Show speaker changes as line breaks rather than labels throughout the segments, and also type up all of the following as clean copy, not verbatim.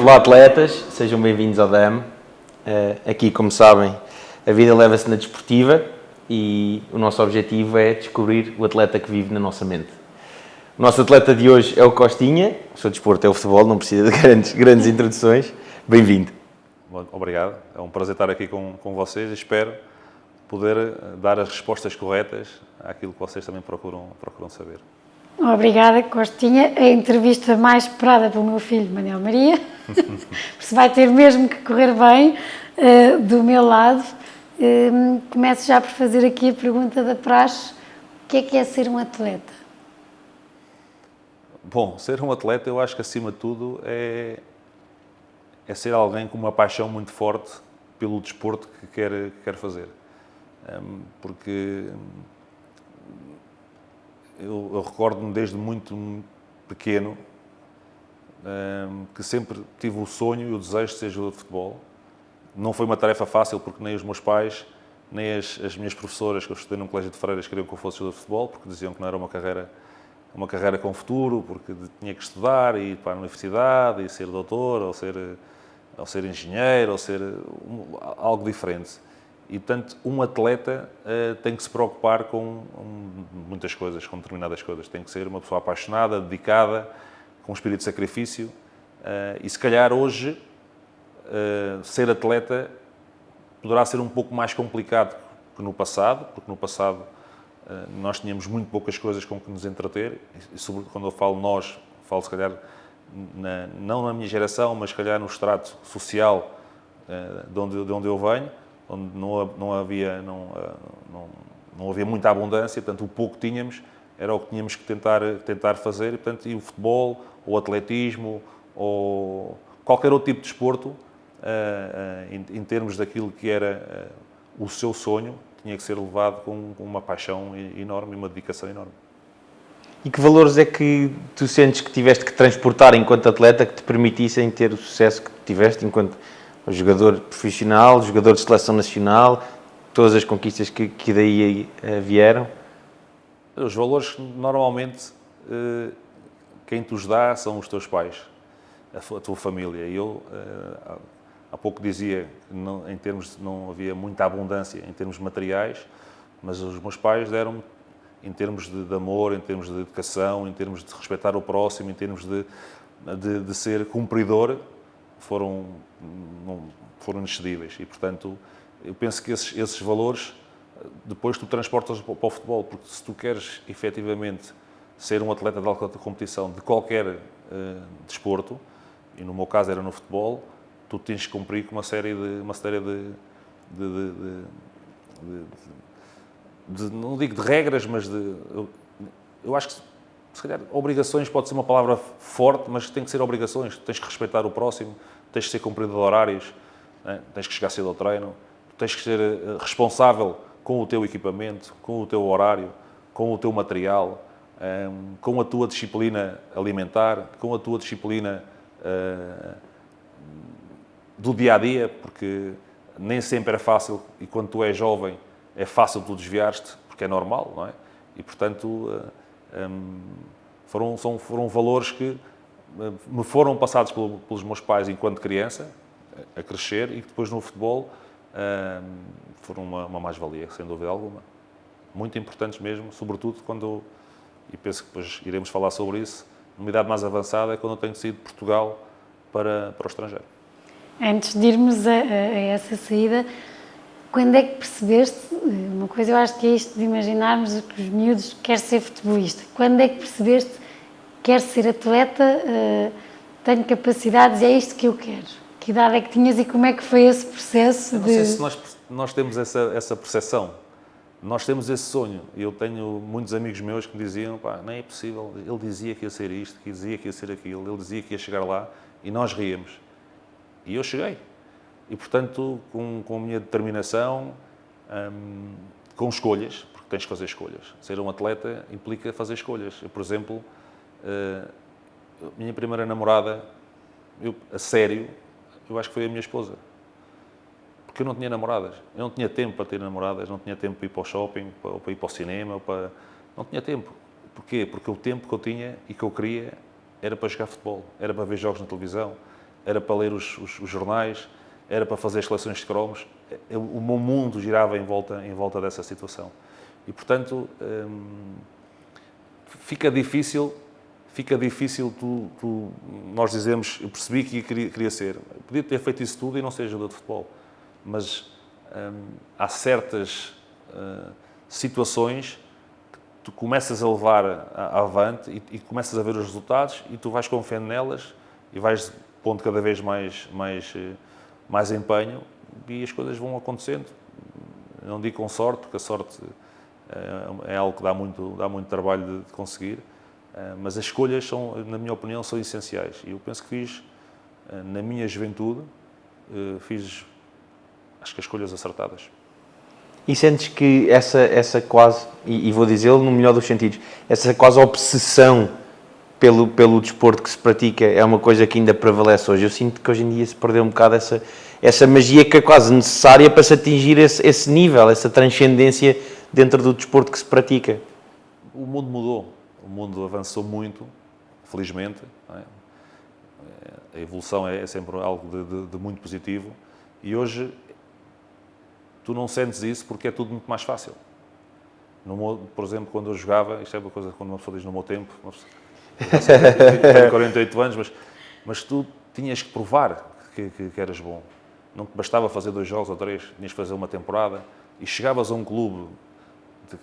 Olá atletas, sejam bem-vindos ao DAM. Aqui, como sabem, a vida leva-se na desportiva e o nosso objetivo é descobrir o atleta que vive na nossa mente. O nosso atleta de hoje é o Costinha, o seu desporto é o futebol, não precisa de grandes introduções. Bem-vindo.
Obrigado, é um prazer estar aqui com vocês e espero poder dar as respostas corretas àquilo que vocês também procuram saber.
Obrigada, Costinha. A entrevista mais esperada pelo meu filho, Manuel Maria. Se vai ter mesmo que correr bem do meu lado. Começo já por fazer aqui a pergunta da praxe. O que é ser um atleta?
Bom, ser um atleta eu acho que acima de tudo é ser alguém com uma paixão muito forte pelo desporto que quer fazer. Porque eu recordo-me desde muito pequeno que sempre tive o sonho e o desejo de ser jogador de futebol. Não foi uma tarefa fácil porque nem os meus pais, nem as minhas professoras que eu estudei num colégio de freiras queriam que eu fosse jogador de futebol, porque diziam que não era uma carreira com futuro, porque tinha que estudar e ir para a universidade e ser doutor ou ser engenheiro ou ser algo diferente. E, portanto, um atleta tem que se preocupar com muitas coisas, com determinadas coisas. Tem que ser uma pessoa apaixonada, dedicada, com um espírito de sacrifício. E, se calhar, hoje, ser atleta poderá ser um pouco mais complicado que no passado, porque no passado nós tínhamos muito poucas coisas com que nos entreter. E, sobretudo, quando eu falo nós, falo, se calhar, não na minha geração, mas, se calhar, no estrato social de onde eu venho, onde não havia muita abundância, portanto, o pouco que tínhamos era o que tínhamos que tentar fazer, e o futebol, ou o atletismo, ou qualquer outro tipo de desporto, em termos daquilo que era o seu sonho, tinha que ser levado com uma paixão enorme e uma dedicação enorme.
E que valores é que tu sentes que tiveste que transportar enquanto atleta que te permitissem ter o sucesso que tiveste enquanto jogador profissional, jogador de seleção nacional, todas as conquistas que daí vieram?
Os valores, normalmente, quem te os dá são os teus pais, a tua família. E eu, há pouco dizia que não havia muita abundância em termos materiais, mas os meus pais deram-me, em termos de amor, em termos de educação, em termos de respeitar o próximo, em termos de ser cumpridor, foram inexcedíveis. E, portanto, eu penso que esses valores, depois tu transportas para o futebol, porque se tu queres, efetivamente, ser um atleta de alta competição de qualquer desporto, e no meu caso era no futebol, tu tens que cumprir com uma série não digo de regras, mas eu acho que, se calhar, obrigações pode ser uma palavra forte, mas tem que ser obrigações. Tens que respeitar o próximo, tens que ser cumpridor de horários, né? Tens que chegar cedo ao treino, tens que ser responsável com o teu equipamento, com o teu horário, com o teu material, com a tua disciplina alimentar, com a tua disciplina do dia-a-dia, porque nem sempre é fácil, e quando tu és jovem é fácil tu desviar-te, porque é normal, não é? E, portanto, foram valores que me foram passados pelos meus pais enquanto criança, a crescer, e que depois no futebol foram uma mais-valia, sem dúvida alguma. Muito importantes mesmo, sobretudo e penso que depois iremos falar sobre isso, numa idade mais avançada, é quando eu tenho saído de Portugal para o estrangeiro.
Antes de irmos a essa saída, quando é que percebeste, uma coisa eu acho que é isto de imaginarmos que os miúdos querem ser futebolista, quando é que percebeste quero ser atleta, tenho capacidades e é isto que eu quero? Que idade é que tinhas e como é que foi esse processo?
Não sei se nós temos essa percepção, nós temos esse sonho. Eu tenho muitos amigos meus que me diziam, pá, não é possível, ele dizia que ia ser isto, que dizia que ia ser aquilo, ele dizia que ia chegar lá, e nós ríamos. E eu cheguei. E, portanto, com a minha determinação, com escolhas, porque tens que fazer escolhas. Ser um atleta implica fazer escolhas. Eu, por exemplo, a minha primeira namorada, a sério, eu acho que foi a minha esposa. Porque eu não tinha namoradas. Eu não tinha tempo para ter namoradas, não tinha tempo para ir para o shopping, para ir para o cinema, não tinha tempo. Porquê? Porque o tempo que eu tinha e que eu queria era para jogar futebol, era para ver jogos na televisão, era para ler os jornais, era para fazer as coleções de cromos. O meu mundo girava em volta dessa situação. E, portanto, fica difícil nós dizemos, eu percebi que queria ser. Podia ter feito isso tudo e não ser jogador de futebol. Mas há certas situações que tu começas a levar avante e começas a ver os resultados e tu vais confiando nelas e vais pondo cada vez mais empenho e as coisas vão acontecendo. Não digo com sorte, porque a sorte é algo que dá muito trabalho de conseguir, mas as escolhas, na minha opinião, são essenciais. E eu penso que fiz, na minha juventude, acho que as escolhas acertadas.
E sentes que essa quase, e vou dizê-lo no melhor dos sentidos, essa quase obsessão pelo desporto que se pratica é uma coisa que ainda prevalece hoje? Eu sinto que hoje em dia se perdeu um bocado essa magia que é quase necessária para se atingir esse nível, essa transcendência dentro do desporto que se pratica.
O mundo mudou, o mundo avançou muito, felizmente. Não é? A evolução é sempre algo de muito positivo e hoje tu não sentes isso porque é tudo muito mais fácil. Por exemplo, quando eu jogava, isto é uma coisa quando uma pessoa diz no meu tempo, tenho 48 anos, mas tu tinhas que provar que eras bom. Não te bastava fazer 2 jogos ou 3, tinhas que fazer uma temporada e chegavas a um clube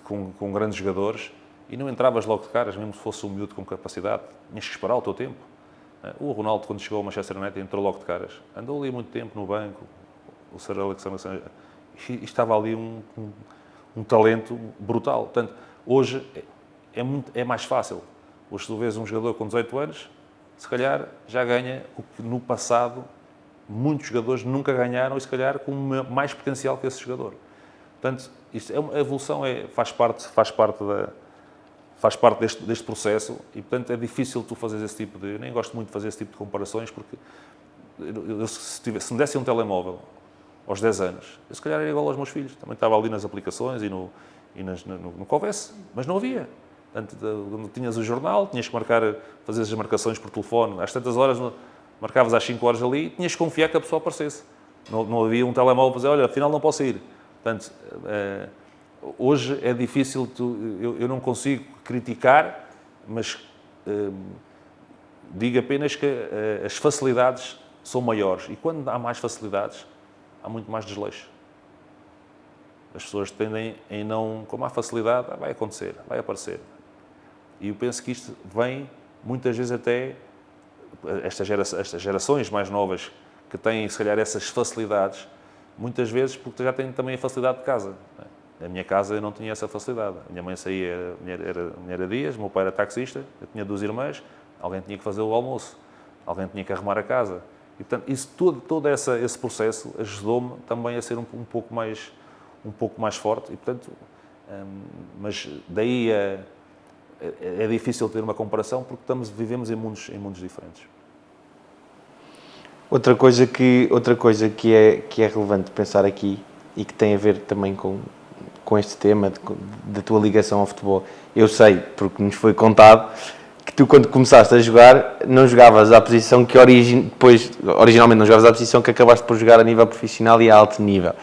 com grandes jogadores e não entravas logo de caras, mesmo se fosse um miúdo com capacidade, tinhas que esperar o teu tempo. O Ronaldo, quando chegou ao Manchester United, entrou logo de caras. Andou ali muito tempo no banco, o Sir Alexander, e estava ali um talento brutal. Portanto, hoje é mais fácil. Hoje, se tu vês um jogador com 18 anos, se calhar já ganha o que no passado muitos jogadores nunca ganharam e se calhar com mais potencial que esse jogador. Portanto, a evolução faz parte deste processo e, portanto, é difícil tu fazeres esse tipo de... Eu nem gosto muito de fazer esse tipo de comparações porque se me desse um telemóvel aos 10 anos, eu se calhar era igual aos meus filhos. Também estava ali nas aplicações e no que houvesse, mas não havia. Portanto, quando tinhas o jornal, tinhas que fazer as marcações por telefone. Às tantas horas, marcavas às 5 horas ali e tinhas que confiar que a pessoa aparecesse. Não havia um telemóvel para dizer, olha, afinal não posso ir. Portanto, hoje é difícil, eu não consigo criticar, mas digo apenas que as facilidades são maiores. E quando há mais facilidades, há muito mais desleixo. As pessoas tendem em não... Como há facilidade, vai acontecer, vai aparecer. E eu penso que isto vem, muitas vezes até, estas gerações mais novas que têm, se calhar, essas facilidades, muitas vezes porque já têm também a facilidade de casa. Na minha casa eu não tinha essa facilidade. A minha mãe saía, era dias, o meu pai era taxista, eu tinha 2 irmãs, alguém tinha que fazer o almoço, alguém tinha que arrumar a casa. E, portanto, isso, todo esse processo ajudou-me também a ser um pouco mais forte. E, portanto, mas daí é difícil ter uma comparação porque vivemos em mundos diferentes.
Outra coisa que é relevante pensar aqui e que tem a ver também com este tema da tua ligação ao futebol. Eu sei, porque nos foi contado, que tu quando começaste a jogar não jogavas à posição que originalmente não jogavas à posição que acabaste por jogar a nível profissional e a alto nível.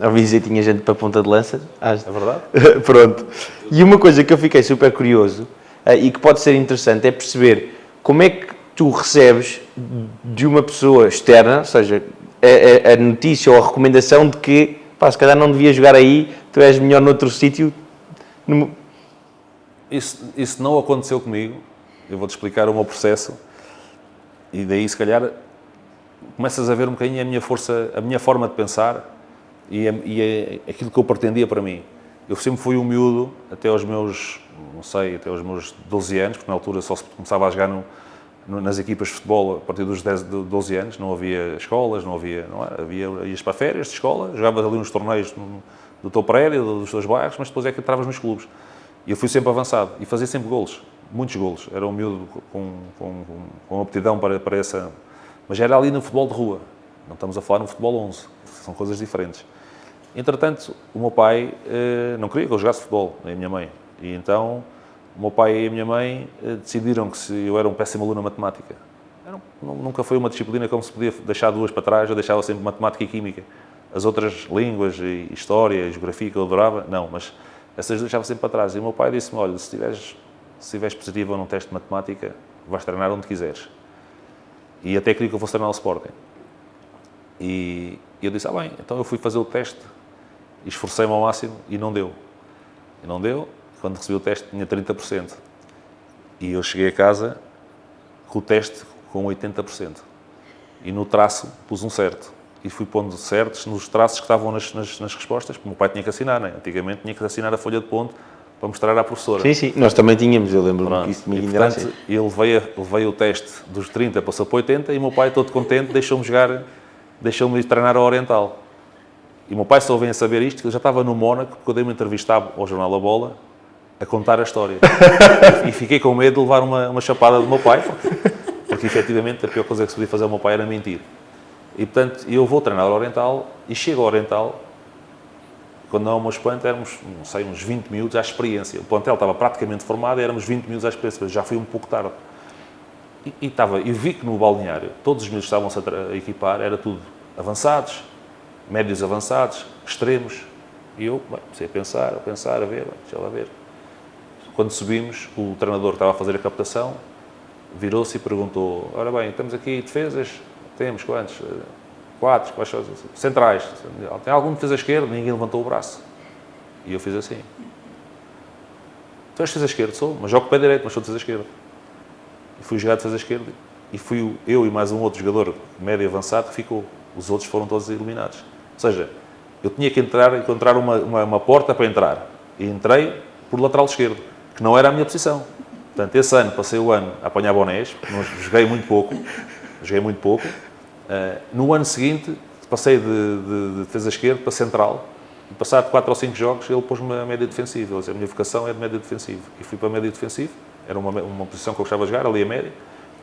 Ouvi dizer que tinha gente para a ponta de lança.
É verdade?
Pronto. E uma coisa que eu fiquei super curioso e que pode ser interessante é perceber como é que tu recebes de uma pessoa externa, ou seja, a notícia ou a recomendação de que, se calhar não devias jogar aí, tu és melhor noutro sítio.
Isso não aconteceu comigo. Eu vou-te explicar o meu processo e daí, se calhar, começas a ver um bocadinho a minha força, a minha forma de pensar e aquilo que eu pretendia para mim. Eu sempre fui um miúdo até aos meus 12 anos, porque na altura só se começava a jogar nas equipas de futebol a partir dos 12 anos, não havia escolas, ias para férias de escola, jogavas ali uns torneios do teu prédio, dos teus bairros, mas depois é que entravas nos clubes. E eu fui sempre avançado e fazia sempre golos, muitos golos. Era um miúdo com aptidão para essa... Mas era ali no futebol de rua, não estamos a falar no futebol 11, são coisas diferentes. Entretanto, o meu pai não queria que eu jogasse futebol, nem a minha mãe. E então, o meu pai e a minha mãe decidiram que se eu era um péssimo aluno na matemática. Nunca foi uma disciplina como se podia deixar duas para trás, eu deixava sempre matemática e química. As outras línguas, e história, e geografia que eu adorava, não, mas essas deixava sempre para trás. E o meu pai disse-me, olha, se estiveres positivo num teste de matemática, vais treinar onde quiseres. E até queria que eu fosse treinar o Sporting. E eu disse, bem, então eu fui fazer o teste, e esforcei-me ao máximo, e não deu. E não deu, quando recebi o teste tinha 30%. E eu cheguei a casa com o teste com 80%. E no traço pus um certo. E fui pondo certos nos traços que estavam nas respostas, porque o meu pai tinha que assinar, né? Antigamente tinha que assinar a folha de ponto para mostrar à professora.
Sim, sim, nós também tínhamos, eu lembro-me que isso
E,
ainda era
portanto,
assim.
eu levei o teste dos 30, passou para 80, e o meu pai, todo contente, deixou-me ir treinar ao Oriental. E o meu pai só vem a saber isto, que eu já estava no Mónaco, porque eu dei uma entrevista ao jornal A Bola, a contar a história. E fiquei com medo de levar uma chapada do meu pai, porque efetivamente a pior coisa que se podia fazer ao meu pai era mentir. E portanto, eu vou treinar ao Oriental, e chego ao Oriental, quando não é o meu espanto, éramos, não sei, uns 20 minutos à experiência. O plantel estava praticamente formado e éramos 20 minutos à experiência, mas já fui um pouco tarde. E vi que no balneário, todos os miúdos que estavam-se a equipar, era tudo avançados, médios avançados, extremos. E eu, comecei a pensar, a ver, deixa lá ver. Quando subimos, o treinador que estava a fazer a captação virou-se e perguntou, ora bem, temos aqui defesas, temos quantos? 4, quais são? Centrais. Tem algum defesa esquerda? Ninguém levantou o braço. E eu fiz assim. Tu és defesa esquerda? Sou, mas jogo com o pé direito, mas sou defesa esquerda. E fui jogar defesa esquerda. E fui eu e mais um outro jogador médio avançado que ficou. Os outros foram todos eliminados. Ou seja, eu tinha que encontrar uma porta para entrar. E entrei por lateral esquerdo, que não era a minha posição. Portanto, esse ano, passei o ano a apanhar bonés, joguei muito pouco. No ano seguinte, passei de defesa esquerda para central, e passado 4 ou 5 jogos, ele pôs-me a média defensiva. Ou seja, a minha vocação é de média defensiva. E fui para a média defensiva, era uma posição que eu gostava de jogar, ali a média,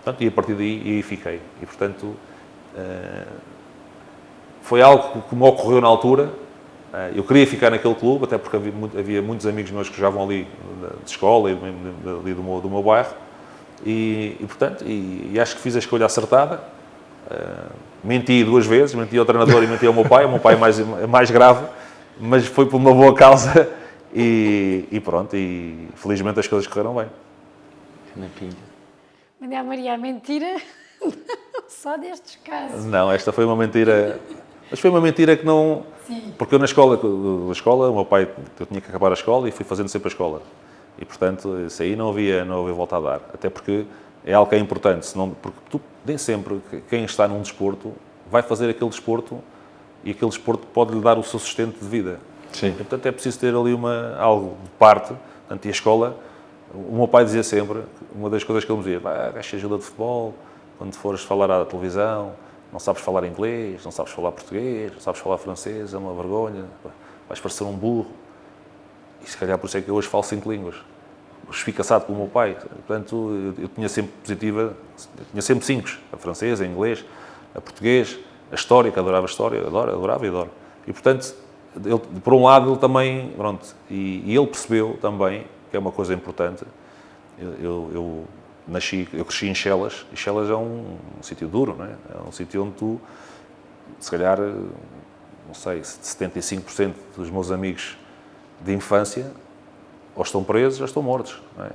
portanto, e a partir daí fiquei. E, portanto, foi algo que me ocorreu na altura. Eu queria ficar naquele clube, até porque havia muitos amigos meus que jogavam ali de escola, ali do meu bairro, e portanto, acho que fiz a escolha acertada. Menti 2 vezes, menti ao treinador e menti ao meu pai é mais grave, mas foi por uma boa causa e pronto, e felizmente as coisas correram bem.
Mandei à Maria a mentira só destes casos.
Não, esta foi uma mentira, mas foi uma mentira que não...
Sim.
Porque eu na escola, o meu pai, eu tinha que acabar a escola e fui fazendo sempre a escola. E portanto, isso aí não havia volta a dar, até porque é algo que é importante, porque tu, nem sempre quem está num desporto vai fazer aquele desporto e aquele desporto pode lhe dar o seu sustento de vida.
Sim.
E, portanto, é preciso ter ali algo de parte. Portanto, e a escola, o meu pai dizia sempre, uma das coisas que ele me dizia, vais ter ajuda de futebol, quando fores falar à televisão, não sabes falar inglês, não sabes falar português, não sabes falar francês, é uma vergonha, vais parecer um burro. E se calhar por isso é que eu hoje falo 5 línguas. Espicaçado pelo meu pai. Portanto, eu tinha sempre tinha sempre 5, a francês, a inglês, a português, a história, que adorava a história, adorava e adoro. E, portanto, ele, por um lado, ele também, pronto, e ele percebeu também, que é uma coisa importante, eu cresci em Chelas, e Chelas é um sítio duro, não é? É um sítio onde tu, se calhar, não sei, 75% dos meus amigos de infância ou estão presos ou estão mortos. Não é?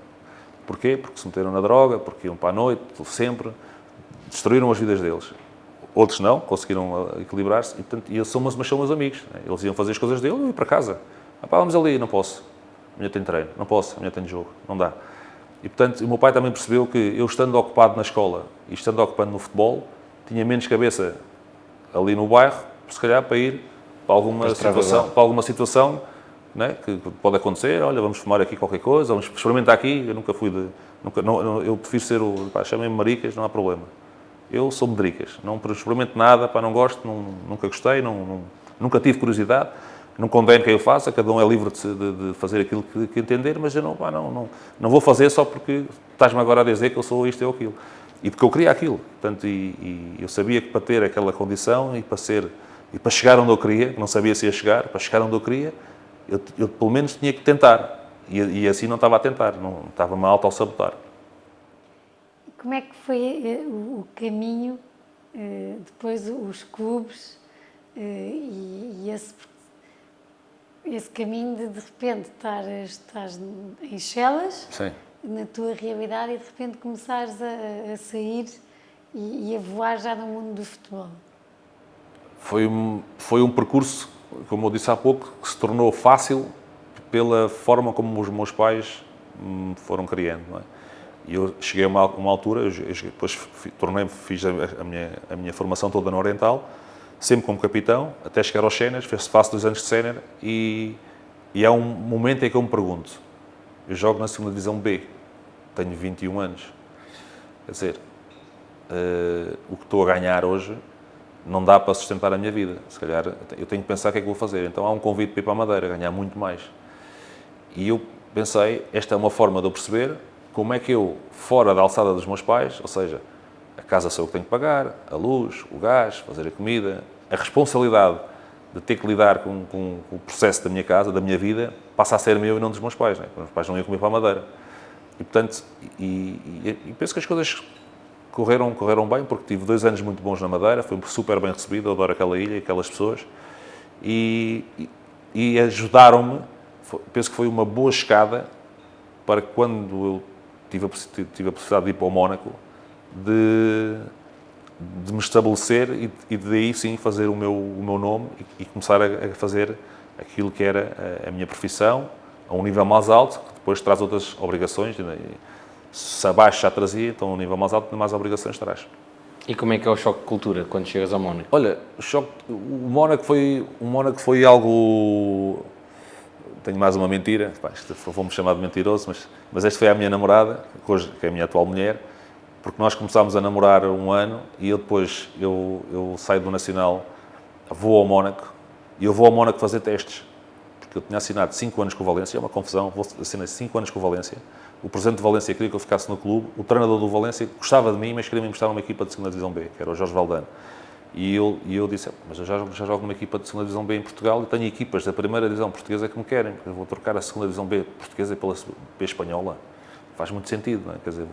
Porquê? Porque se meteram na droga, porque iam para a noite, sempre, destruíram as vidas deles. Outros não, conseguiram equilibrar-se, e, portanto, mas são meus amigos. Não é? Eles iam fazer as coisas dele e eu ia para casa. Vamos ali, não posso. Amanhã tenho treino, não posso, amanhã tenho jogo, não dá. E, portanto, o meu pai também percebeu que eu, estando ocupado na escola e estando ocupado no futebol, tinha menos cabeça ali no bairro, se calhar, para ir para alguma situação né, que pode acontecer. Olha, vamos fumar aqui qualquer coisa, vamos experimentar aqui. Eu nunca fui eu prefiro ser chamem-me maricas, não há problema. Eu sou medricas, não experimento nada, não gosto, nunca gostei, nunca tive curiosidade. Não condeno quem eu faça, cada um é livre de fazer aquilo que entender, mas eu não vou fazer só porque estás-me agora a dizer que eu sou isto ou aquilo. E porque eu queria aquilo. Portanto, e eu sabia que para ter aquela condição e para chegar onde eu queria, que não sabia se ia chegar, para chegar onde eu queria, eu pelo menos tinha que tentar. E assim não estava a tentar, não estava-me a auto-sabotar.
como é que foi o caminho, depois os clubes e esse caminho de repente estás em Chelas,
Sim.
na tua realidade, e de repente começares a sair e a voar já no mundo do futebol?
Foi um percurso, como eu disse há pouco, que se tornou fácil pela forma como os meus pais me foram criando, não é? E eu cheguei a uma altura, depois fiz a minha formação toda no Oriental, sempre como capitão, até chegar aos séniores, faço 2 anos de sénior e há um momento em que eu me pergunto, eu jogo na 2ª Divisão B, tenho 21 anos, quer dizer, o que estou a ganhar hoje não dá para sustentar a minha vida, se calhar eu tenho que pensar o que é que vou fazer, então há um convite para ir para a Madeira, ganhar muito mais. E eu pensei, esta é uma forma de eu perceber como é que eu, fora da alçada dos meus pais, ou seja, a casa sou eu que tenho que pagar, a luz, o gás, fazer a comida, a responsabilidade de ter que lidar com o processo da minha casa, da minha vida, passa a ser meu e não dos meus pais, né? Os meus pais não iam comer para a Madeira. E, portanto, e penso que as coisas correram bem, porque tive 2 anos muito bons na Madeira, fui super bem recebido, eu adoro aquela ilha, aquelas pessoas, e ajudaram-me, penso que foi uma boa escada para quando eu tive a possibilidade de ir para o Mónaco, de me estabelecer e de aí sim fazer o meu nome e começar a fazer aquilo que era a minha profissão, a um nível mais alto, que depois traz outras obrigações. Se abaixo já trazia, então a um nível mais alto, mais obrigações traz.
E como é que é o choque de cultura quando chegas ao Mónaco?
Olha, o Mónaco foi algo... Tenho mais uma mentira, vou-me chamar de mentiroso, mas esta foi a minha namorada, que é a minha atual mulher, porque nós começámos a namorar 1 ano e eu saio do Nacional, vou ao Mónaco e eu vou ao Mónaco fazer testes, porque eu tinha assinado 5 anos com o Valência, é uma confusão, assinei 5 anos com o Valência, o presidente de Valência queria que eu ficasse no clube, o treinador do Valência gostava de mim, mas queria me emprestar uma equipa de 2ª Divisão B, que era o Jorge Valdano. E eu disse, mas eu já jogo numa equipa de 2ª Divisão B em Portugal e tenho equipas da 1ª Divisão Portuguesa que me querem, porque eu vou trocar a 2ª Divisão B Portuguesa pela B Espanhola. Faz muito sentido, não é? Quer dizer,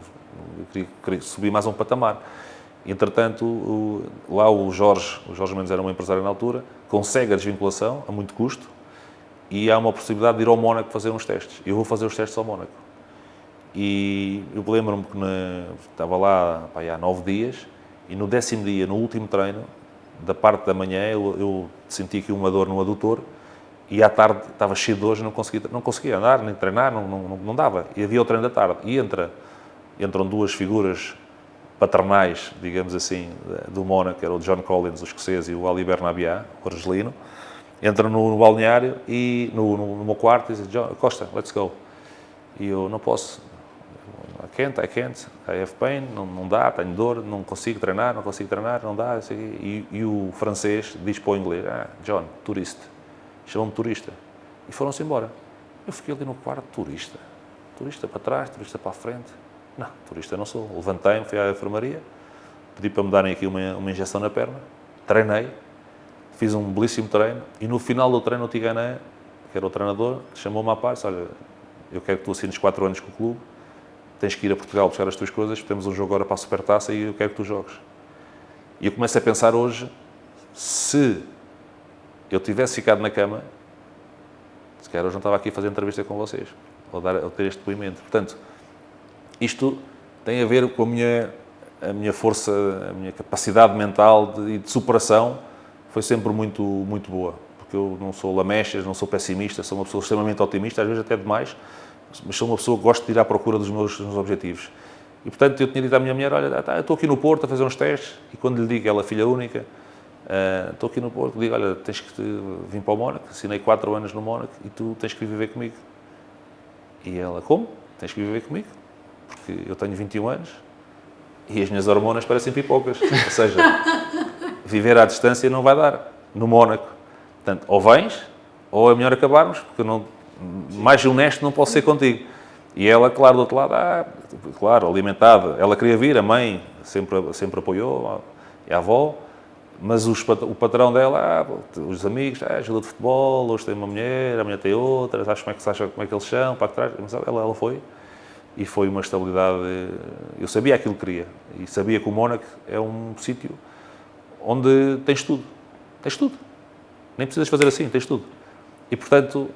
eu queria subir mais um patamar. Entretanto, lá o Jorge Mendes era um empresário na altura, consegue a desvinculação, a muito custo, e há uma possibilidade de ir ao Mónaco fazer uns testes. Eu vou fazer os testes ao Mónaco. E eu lembro-me que estava lá há 9 dias, e no 10º dia, no último treino, da parte da manhã, eu senti aqui uma dor no adutor e à tarde estava cheio de dores e não conseguia andar, nem treinar, não dava. E havia o treino da tarde. E entram 2 figuras paternais, digamos assim, do Mónaco, que era o John Collins, o escocês, e o Ali Bernabiá, o argelino. Entram no balneário e no meu quarto e dizem, John, Costa, let's go. E eu, não posso. I can't, I have pain, não dá, tenho dor, não consigo treinar, não dá. E o francês diz para o inglês, John, turista, chamam-me turista. E foram-se embora. Eu fiquei ali no quarto, turista para trás, turista para a frente. Não, turista não sou. Levantei-me, fui à enfermaria, pedi para me darem aqui uma injeção na perna, treinei, fiz um belíssimo treino e no final do treino o Tigané, que era o treinador, chamou-me à parte, olha, eu quero que tu assines 4 anos com o clube, tens que ir a Portugal buscar as tuas coisas, temos um jogo agora para a Supertaça e eu quero que tu jogues. E eu começo a pensar hoje, se eu tivesse ficado na cama, se calhar hoje não estava aqui a fazer entrevista com vocês, ou ter este depoimento. Portanto, isto tem a ver com a minha força, a minha capacidade mental e de superação foi sempre muito, muito boa. Porque eu não sou lamechas, não sou pessimista, sou uma pessoa extremamente otimista, às vezes até demais, mas sou uma pessoa que gosta de ir à procura dos meus objetivos. E, portanto, eu tinha dito à minha mulher, olha, eu estou aqui no Porto a fazer uns testes, e quando lhe digo, ela é filha única, estou aqui no Porto, digo, olha, tens que vir para o Mónaco, assinei 4 anos no Mónaco, e tu tens que vir viver comigo. E ela, como? Tens que vir viver comigo? Porque eu tenho 21 anos, e as minhas hormonas parecem pipocas. Ou seja, viver à distância não vai dar, no Mónaco. Portanto, ou vens, ou é melhor acabarmos, porque eu não, mais honesto não posso ser contigo. E ela, claro, do outro lado, claro, alimentada. Ela queria vir, a mãe sempre apoiou, e a avó, mas o patrão dela, os amigos, ajuda de futebol, hoje tem uma mulher, a mulher tem outra, acho como é que eles são, para trás. Mas ela foi. e foi uma estabilidade. Eu sabia aquilo que queria e sabia que o Mónaco é um sítio onde tens tudo. Tens tudo. Nem precisas fazer assim, tens tudo. E, portanto,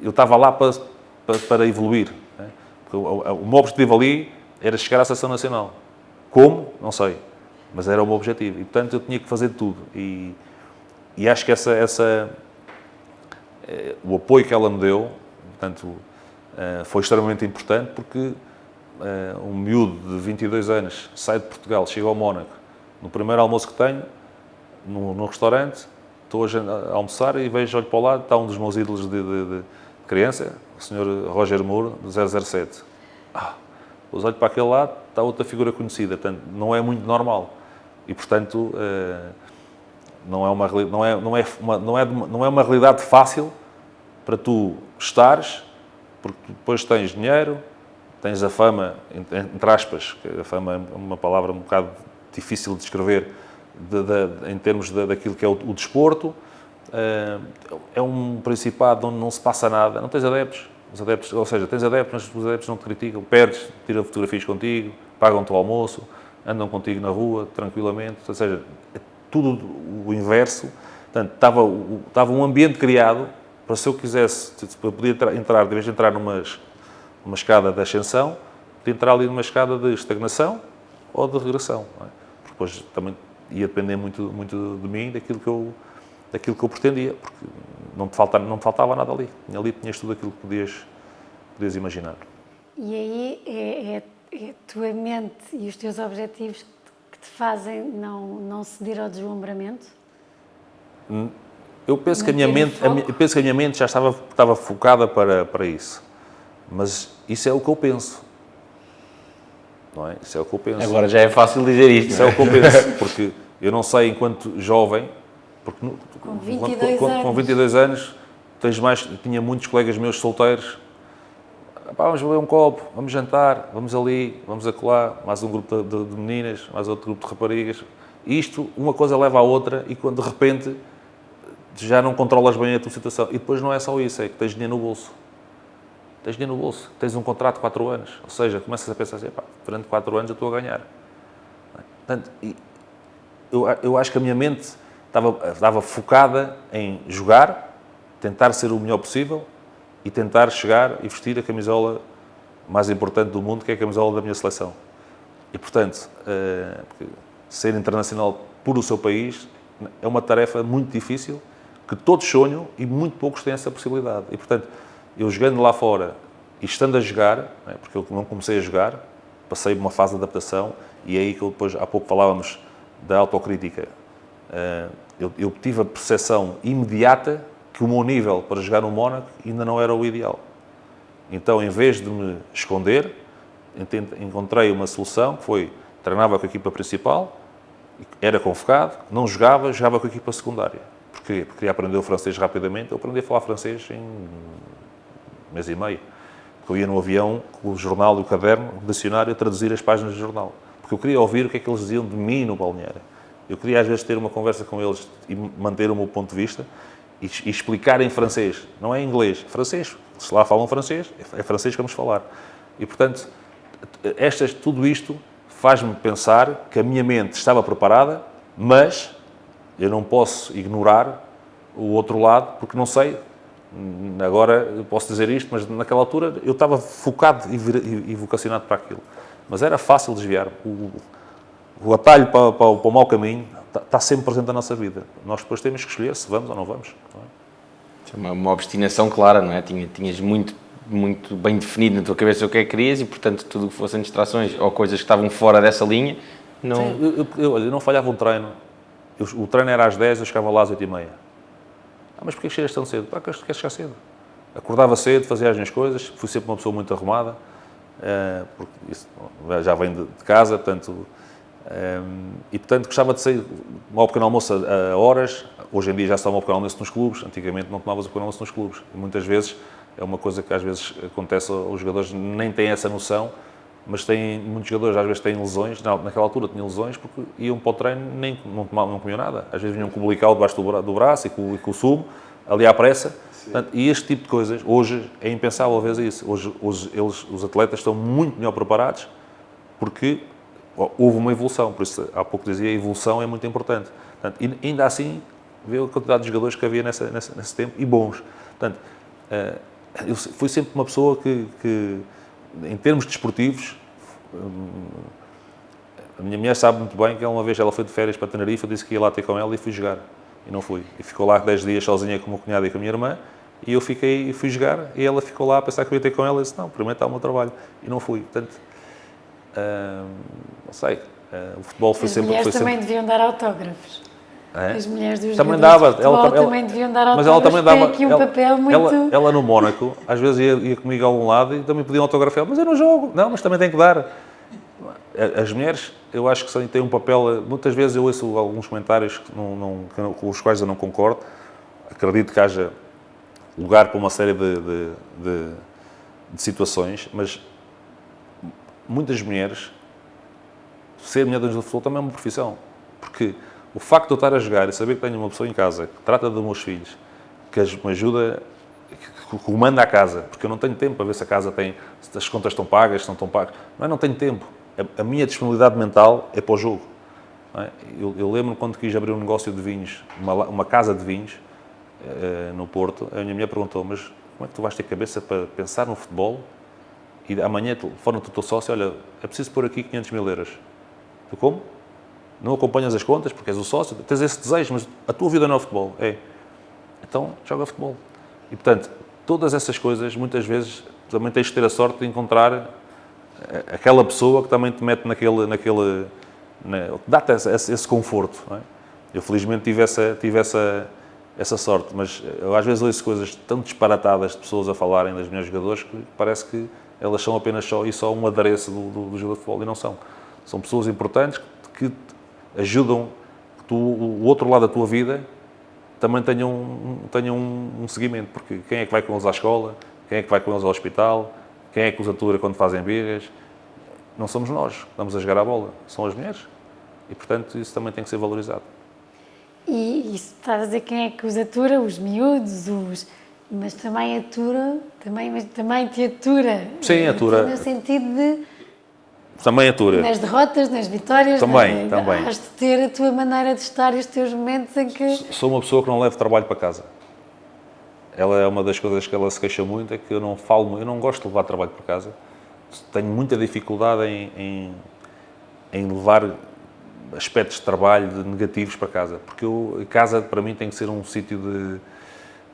eu estava lá para evoluir. Né? O meu objetivo ali era chegar à Seleção Nacional. Como? Não sei. Mas era o meu objetivo. E, portanto, eu tinha que fazer tudo. E acho que o apoio que ela me deu, portanto, foi extremamente importante, porque um miúdo de 22 anos sai de Portugal, chega ao Mónaco, no primeiro almoço que tenho, no restaurante, estou a almoçar e vejo, olho para o lado, está um dos meus ídolos de criança, o Sr. Roger Moore, do 007. Depois olho para aquele lado, está outra figura conhecida, portanto, não é muito normal. E, portanto, não é uma realidade fácil para tu estares, porque depois tens dinheiro, tens a fama, entre aspas, que a fama é uma palavra um bocado difícil de descrever em termos daquilo que é o desporto. É um principado onde não se passa nada, não tens adeptos. Ou seja, tens adeptos, mas os adeptos não te criticam, perdes, tiram fotografias contigo, pagam-te o almoço, andam contigo na rua, tranquilamente. Ou seja, é tudo o inverso. Portanto, estava um ambiente criado para, se eu quisesse, para poder entrar, de vez de entrar numa escada de ascensão, de entrar ali numa escada de estagnação ou de regressão. Não é? Porque depois também ia depender muito de mim, daquilo que eu pretendia, porque não te faltava nada ali. Ali tinhas tudo aquilo que podias imaginar.
E aí é a tua mente e os teus objetivos que te fazem não ceder ao deslumbramento?
Eu penso que a minha mente já estava focada para isso. Mas isso é o que eu penso. Não é? Isso é o que eu penso.
Agora já é fácil dizer isto.
Isso é o que eu penso, porque eu não sei, enquanto jovem, porque
com 22
anos tinha muitos colegas meus solteiros. Vamos beber um copo, vamos jantar, vamos ali, vamos acolá, mais um grupo de meninas, mais outro grupo de raparigas. E isto, uma coisa leva à outra, e quando de repente já não controlas bem a tua situação. E depois não é só isso, é que tens dinheiro no bolso. Tens um contrato de 4 anos, ou seja, começas a pensar assim, durante 4 anos eu estou a ganhar. Portanto, eu acho que a minha mente estava focada em jogar, tentar ser o melhor possível e tentar chegar e vestir a camisola mais importante do mundo, que é a camisola da minha seleção. E, portanto, ser internacional por o seu país é uma tarefa muito difícil, que todos sonham e muito poucos têm essa possibilidade. E, portanto, eu jogando lá fora e estando a jogar, porque eu não comecei a jogar, passei uma fase de adaptação, e é aí que depois, há pouco falávamos da autocrítica. Eu tive a percepção imediata que o meu nível para jogar no Mónaco ainda não era o ideal. Então, em vez de me esconder, encontrei uma solução que foi, treinava com a equipa principal, era convocado, não jogava com a equipa secundária. Porquê? Porque queria aprender o francês rapidamente. Eu aprendi a falar francês em mês e meio. Porque eu ia no avião com o jornal e o caderno, o dicionário, a traduzir as páginas do jornal. Porque eu queria ouvir o que é que eles diziam de mim no balneário. Eu queria às vezes ter uma conversa com eles e manter o meu ponto de vista e explicar em francês. Não é em inglês, francês. Se lá falam francês, é francês que vamos falar. E, portanto, tudo isto faz-me pensar que a minha mente estava preparada, mas eu não posso ignorar o outro lado, porque não sei. Agora eu posso dizer isto, mas naquela altura eu estava focado e vocacionado para aquilo. Mas era fácil desviar. O atalho para o mau caminho está sempre presente na nossa vida. Nós depois temos que escolher se vamos ou não vamos. Não é?
Uma obstinação clara, não é? Tinhas muito bem definido na tua cabeça o que é que querias e, portanto, tudo o que fossem distrações ou coisas que estavam fora dessa linha, não...
Sim, eu não falhava um treino. O treino era às 10, eu chegava lá às 8h30. Mas porquê chegas tão cedo? Porque queres chegar cedo. Acordava cedo, fazia as minhas coisas, fui sempre uma pessoa muito arrumada, porque isso já vem de casa, portanto... E, portanto, gostava de sair, tomar o pequeno almoço a horas. Hoje em dia já se toma o pequeno almoço nos clubes, antigamente não tomavas o pequeno almoço nos clubes. E muitas vezes é uma coisa que às vezes acontece aos jogadores, nem têm essa noção, mas muitos jogadores às vezes têm lesões, naquela altura tinham lesões porque iam para o treino não comiam nada. Às vezes vinham com o umbilical debaixo do braço e com o sumo, ali à pressa, Portanto, e este tipo de coisas, hoje, é impensável ver isso. Hoje os atletas estão muito melhor preparados porque houve uma evolução. Por isso, há pouco dizia, a evolução é muito importante. Portanto, e ainda assim, vê a quantidade de jogadores que havia nesse tempo, e bons. Portanto, eu fui sempre uma pessoa que em termos desportivos, a minha mulher sabe muito bem que uma vez ela foi de férias para Tenerife, eu disse que ia lá ter com ela e fui jogar. E não fui. E ficou lá 10 dias sozinha com o meu cunhado e com a minha irmã, e eu fiquei e fui jogar, e ela ficou lá a pensar que eu ia ter com ela, e disse, não, primeiro está o meu trabalho. E não fui. Portanto, não sei, o futebol foi sempre...
As mulheres também deviam dar autógrafos.
É?
As mulheres dos
também
jogadores
dava,
de futebol também deviam dar autógrafos.
Mas ela também dava,
tem aqui um papel muito...
Ela no Mónaco, às vezes ia comigo a algum lado e também pediam autografar, mas eu não jogo. Não, mas também tem que dar. As mulheres, eu acho que têm um papel... Muitas vezes eu ouço alguns comentários com os quais eu não concordo. Acredito que haja lugar para uma série de situações, mas muitas mulheres, ser mulher do futebol também é uma profissão. Porque o facto de eu estar a jogar e saber que tenho uma pessoa em casa que trata dos meus filhos, que me ajuda, que o manda à casa, porque eu não tenho tempo para ver se a casa tem, se as contas estão pagas, se não estão pagas. Não tenho tempo. A minha disponibilidade mental é para o jogo. Não é? Eu lembro quando quis abrir um negócio de vinhos, uma casa de vinhos, no Porto, a minha mulher perguntou, mas como é que tu vais ter cabeça para pensar no futebol e amanhã telefona-te o teu sócio, olha, é preciso pôr aqui 500 mil euros. Tu como? Não acompanhas as contas porque és o sócio, tens esse desejo, mas a tua vida não é o futebol. É. Então, joga futebol. E, portanto, todas essas coisas, muitas vezes, também tens de ter a sorte de encontrar aquela pessoa que também te mete dá-te esse conforto. Não é? Eu, felizmente, tive essa sorte, mas eu, às vezes, ouço coisas tão disparatadas de pessoas a falarem das minhas jogadoras que parece que elas são apenas só um adereço do jogo de futebol, e não são. São pessoas importantes que ajudam que o outro lado da tua vida também tenha um seguimento, porque quem é que vai com eles à escola, quem é que vai com eles ao hospital, quem é que os atura quando fazem birras? Não somos nós que estamos a jogar a bola, são as mulheres. E, portanto, isso também tem que ser valorizado.
E isso estás a dizer quem é que os atura? Os miúdos, mas também atura, também te atura.
Sim, atura.
No sentido de...
Também atura.
Nas derrotas, nas vitórias.
Também.
Has de ter a tua maneira de estar e os teus momentos em que...
Sou uma pessoa que não leva trabalho para casa. Ela é uma das coisas que ela se queixa muito, é que eu não gosto de levar trabalho para casa. Tenho muita dificuldade em levar aspectos de trabalho negativos para casa, porque a casa para mim tem que ser um sítio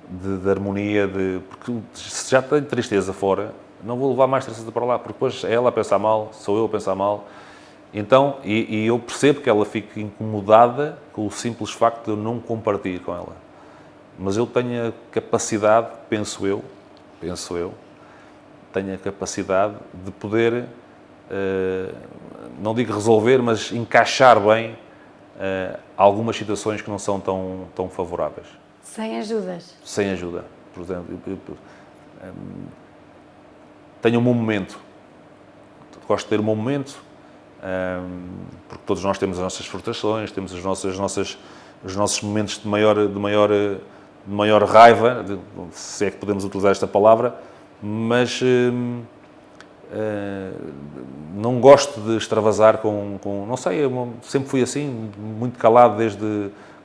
de harmonia, porque se já tenho tristeza fora, não vou levar mais tristeza para lá, porque depois é ela a pensar mal, sou eu a pensar mal. Então, e eu percebo que ela fica incomodada com o simples facto de eu não compartilhar com ela. Mas eu tenho a capacidade, penso eu, tenho a capacidade de poder, não digo resolver, mas encaixar bem algumas situações que não são tão favoráveis.
Sem ajudas?
Sem ajuda. Por exemplo, tenho o meu momento. Gosto de ter o meu momento, porque todos nós temos as nossas frustrações, temos os nossos momentos de maior raiva, se é que podemos utilizar esta palavra, mas não gosto de extravasar não sei, eu sempre fui assim, muito calado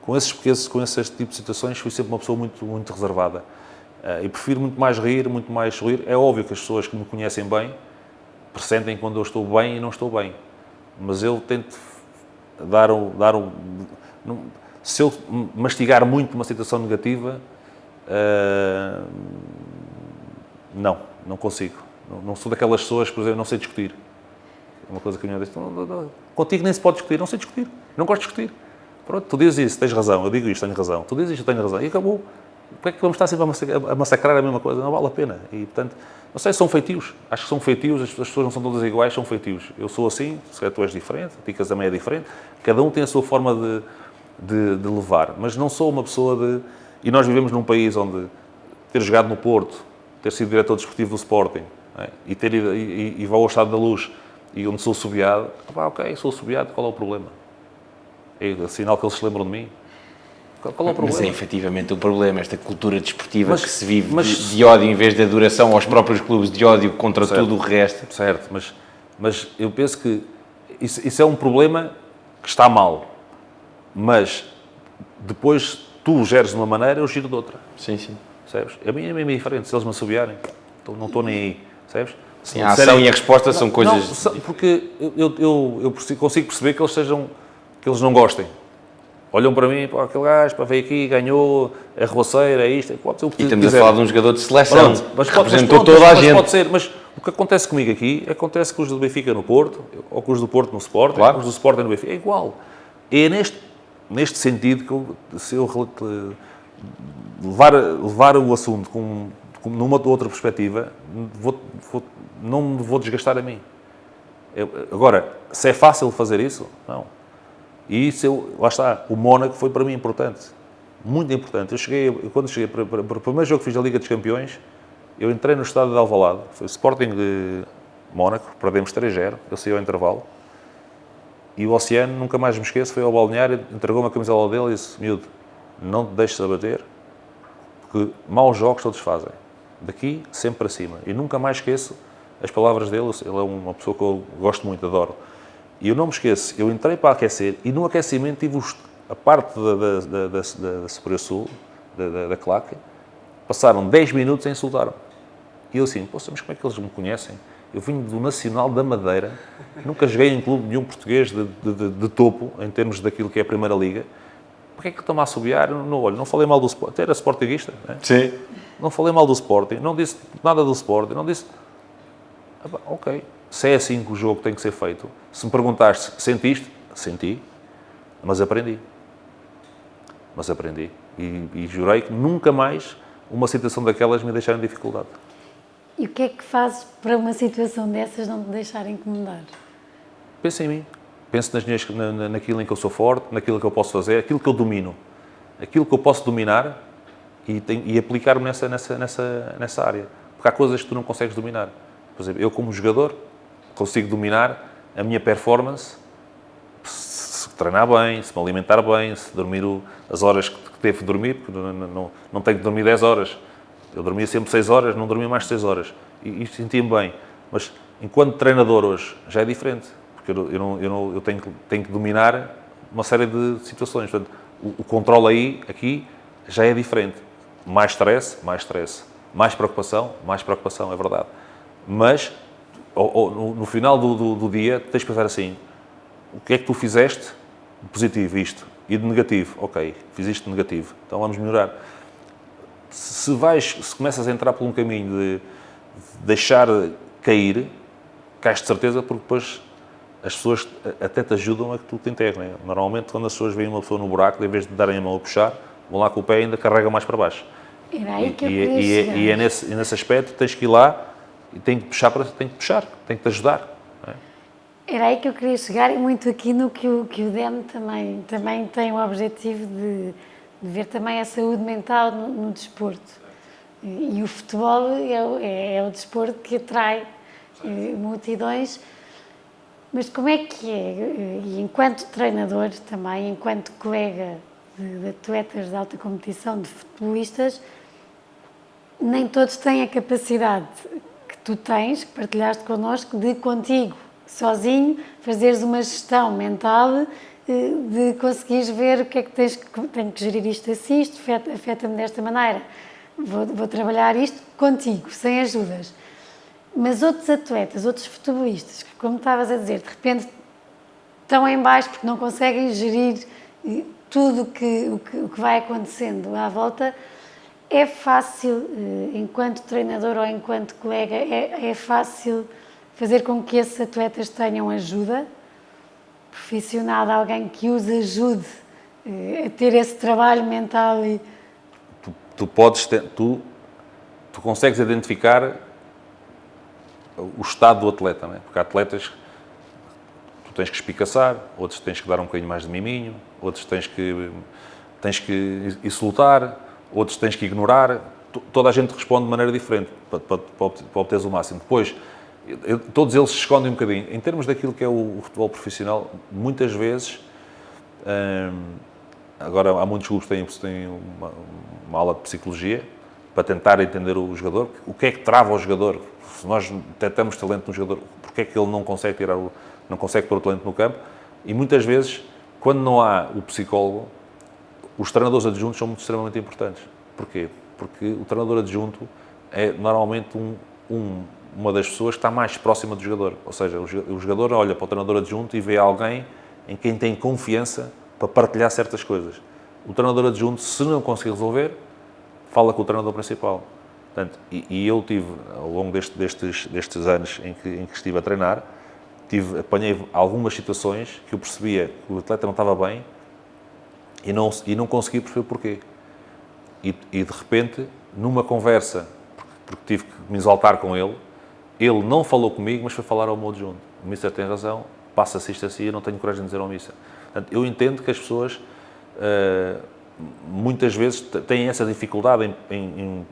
com esse tipo de situações, fui sempre uma pessoa muito, muito reservada. E prefiro muito mais rir, muito mais sorrir. É óbvio que as pessoas que me conhecem bem pressentem quando eu estou bem e não estou bem. Mas eu tento se eu mastigar muito uma situação negativa, não consigo. Não sou daquelas pessoas, por exemplo, não sei discutir. É uma coisa que a minha diz, contigo nem se pode discutir, não sei discutir, não gosto de discutir. Pronto, tu dizes isso, tens razão, eu digo isto, tenho razão. Tu dizes isto, tenho razão, e acabou. Por que é que vamos estar sempre a massacrar a mesma coisa? Não vale a pena. E, portanto, não sei, são feitios. Acho que são feitios, as pessoas não são todas iguais, são feitios. Eu sou assim, se calhar tu és diferente, a Ticas também é diferente. Cada um tem a sua forma de levar. Mas não sou uma pessoa E nós vivemos num país onde ter jogado no Porto, ter sido diretor desportivo do Sporting, é? e vou ao Estado da Luz, e onde sou assobiado, ok, sou assobiado, qual é o problema? É sinal que eles se lembram de mim. Qual é o problema?
Mas é efetivamente o problema, esta cultura desportiva
Mas-
que se vive
mas-
de ódio em vez de adoração aos próprios clubes, de ódio contra
Certo.
tudo o resto.
Certo, mas eu penso que isso é um problema que está mal. Mas depois tu geres de uma maneira, eu giro de outra.
Sim, sim.
Percebes? A mim é mesmo diferente. Se eles me assobiarem, não estou nem aí. Percebes? Se
Sim,
me
a
disserem-
ação e a resposta são coisas...
porque eu consigo perceber que eles não gostem. Olham para mim, pá, aquele gajo, veio aqui, ganhou, é roceiro, é isto, pode ser o que
E estamos
quiser.
a falar de um jogador de seleção,
Pronto,
que representou
pronto,
toda a
mas
gente.
pode ser, mas o que acontece comigo aqui, acontece com os do Benfica no Porto, ou com os do Porto no Sporting,
Claro.
ou com os do Sporting no Benfica, é igual. É neste sentido que se eu levar o assunto numa outra perspectiva, não me vou desgastar a mim. Agora, se é fácil fazer isso, não. E isso, lá está, o Mónaco foi para mim importante, muito importante. Quando cheguei para o primeiro jogo que fiz da Liga dos Campeões, eu entrei no estádio de Alvalade, foi o Sporting de Mónaco, perdemos 3-0, eu saí ao intervalo, e o Oceano, nunca mais me esqueço, foi ao balneário, entregou-me a camisola dele e disse: miúdo, não te deixes abater, porque maus jogos todos fazem. Daqui, sempre para cima. E nunca mais esqueço as palavras dele, ele é uma pessoa que eu gosto muito, adoro. E eu não me esqueço, eu entrei para aquecer e no aquecimento tive a parte da Superior Sul, da claque, passaram 10 minutos a insultar-me. E eu assim, poxa, mas como é que eles me conhecem? Eu vim do Nacional da Madeira, nunca joguei em clube nenhum português de topo, em termos daquilo que é a Primeira Liga. Porquê é que estão-me a assobiar? Olha, não falei mal do Sporting, até era sportinguista, né?
Sim.
Não falei mal do Sporting, não disse nada do Sporting, não disse... Ok, se é assim que o jogo tem que ser feito, se me perguntaste, sentiste? Senti, mas aprendi. E jurei que nunca mais uma situação daquelas me deixar em dificuldade.
E o que é que fazes para uma situação dessas não te deixar incomodar?
Penso em mim. Penso naquilo em que eu sou forte, naquilo que eu posso fazer, aquilo que eu domino. Aquilo que eu posso dominar e aplicar-me nessa área. Porque há coisas que tu não consegues dominar. Por exemplo, eu como jogador consigo dominar a minha performance se treinar bem, se me alimentar bem, se dormir as horas que devo dormir, porque não tenho que dormir 10 horas. Eu dormia sempre 6 horas, não dormia mais de 6 horas. E sentia-me bem. Mas, enquanto treinador hoje, já é diferente. Porque eu tenho que dominar uma série de situações. Portanto, o controle aqui, já é diferente. Mais stress. Mais preocupação, é verdade. Mas, no final do dia, tens de pensar assim, o que é que tu fizeste de positivo, isto, e de negativo? Ok, fiz isto de negativo, então vamos melhorar. Se começas a entrar por um caminho de deixar cair, cais de certeza, porque depois as pessoas até te ajudam a que tu te integres. Normalmente, quando as pessoas veem uma pessoa no buraco, em vez de darem a mão a puxar, vão lá com o pé e ainda carregam mais para baixo.
Era aí que eu queria chegar.
E é nesse aspecto que tens que ir lá e tem que te ajudar. Não é?
Era aí que eu queria chegar e muito aqui no que o DEM também tem o objetivo de ver também a saúde mental no desporto. E o futebol é o desporto que atrai multidões. Mas como é que é? E enquanto treinador também, enquanto colega de atletas de alta competição, de futebolistas, nem todos têm a capacidade que tu tens, que partilhaste connosco, de contigo, sozinho, fazeres uma gestão mental, de conseguires ver o que é que tenho que gerir isto assim, isto afeta-me desta maneira, vou trabalhar isto contigo, sem ajudas. Mas outros atletas, outros futebolistas, que, como estavas a dizer, de repente estão em baixo porque não conseguem gerir tudo o que vai acontecendo à volta, é fácil, enquanto treinador ou enquanto colega, é fácil fazer com que esses atletas tenham ajuda profissional, de alguém que os ajude a ter esse trabalho mental e...
Tu consegues identificar o estado do atleta, não é? Porque há atletas que tu tens que espicaçar, outros tens que dar um bocadinho mais de miminho, outros tens que insultar, outros tens que ignorar. Toda a gente responde de maneira diferente para obteres o máximo. Depois, todos eles se escondem um bocadinho. Em termos daquilo que é o futebol profissional, muitas vezes Agora, há muitos clubes que têm uma aula de psicologia para tentar entender o jogador. O que é que trava o jogador? Se nós detectamos talento no jogador, porque é que ele não consegue não consegue pôr o talento no campo? E muitas vezes, quando não há o psicólogo, os treinadores adjuntos são extremamente importantes. Porquê? Porque o treinador adjunto é normalmente uma das pessoas que está mais próxima do jogador. Ou seja, o jogador olha para o treinador adjunto e vê alguém em quem tem confiança para partilhar certas coisas. O treinador adjunto, se não conseguir resolver, fala com o treinador principal. Portanto, e eu tive, ao longo destes anos em que estive a treinar, apanhei algumas situações que eu percebia que o atleta não estava bem e não conseguia perceber porquê. E de repente, numa conversa, porque tive que me exaltar com ele não falou comigo, mas foi falar ao meu adjunto. O Mister tem razão, passa-se isto assim, eu não tenho coragem de dizer ao Mister. Portanto, eu entendo que as pessoas muitas vezes têm essa dificuldade em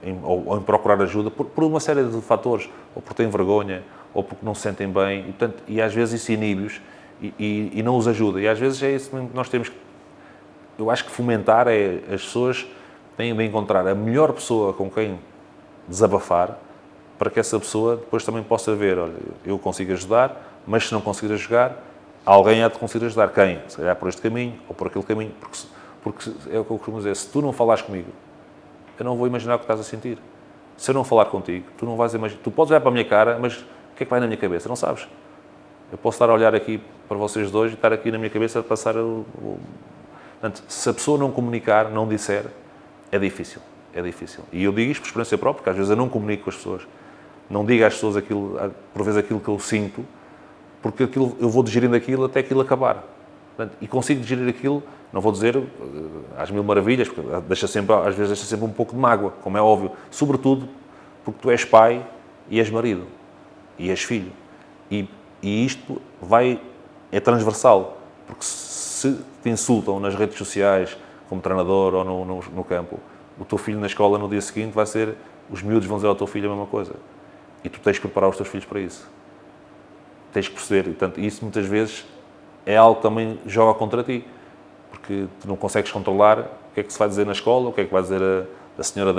procurar ajuda por uma série de fatores, ou porque têm vergonha, ou porque não se sentem bem, e às vezes isso inibe-os e não os ajuda. E às vezes é isso mesmo que nós temos que... Eu acho que fomentar as pessoas têm de encontrar a melhor pessoa com quem desabafar, para que essa pessoa depois também possa ver, olha, eu consigo ajudar, mas se não conseguir ajudar, alguém há de conseguir ajudar. Quem? Se calhar por este caminho, ou por aquele caminho, porque é o que eu costumo dizer, se tu não falares comigo, eu não vou imaginar o que estás a sentir. Se eu não falar contigo, tu não vais imaginar. Tu podes olhar para a minha cara, mas o que é que vai na minha cabeça? Não sabes. Eu posso estar a olhar aqui para vocês dois e estar aqui na minha cabeça a passar Portanto, se a pessoa não comunicar, não disser, é difícil. É difícil. E eu digo isto por experiência própria, porque às vezes eu não comunico com as pessoas. Não digo às pessoas por vezes aquilo que eu sinto, porque eu vou digerindo aquilo até aquilo acabar. Portanto, e consigo digerir aquilo, não vou dizer às mil maravilhas, porque às vezes deixa sempre um pouco de mágoa, como é óbvio. Sobretudo porque tu és pai e és marido. E és filho. E isto é transversal. Porque se te insultam nas redes sociais, como treinador ou no campo, o teu filho na escola no dia seguinte os miúdos vão dizer ao teu filho a mesma coisa. E tu tens que preparar os teus filhos para isso. Tens que perceber. E, portanto, isso muitas vezes é algo que também joga contra ti. Porque tu não consegues controlar o que é que se vai dizer na escola, o que é que vai dizer a senhora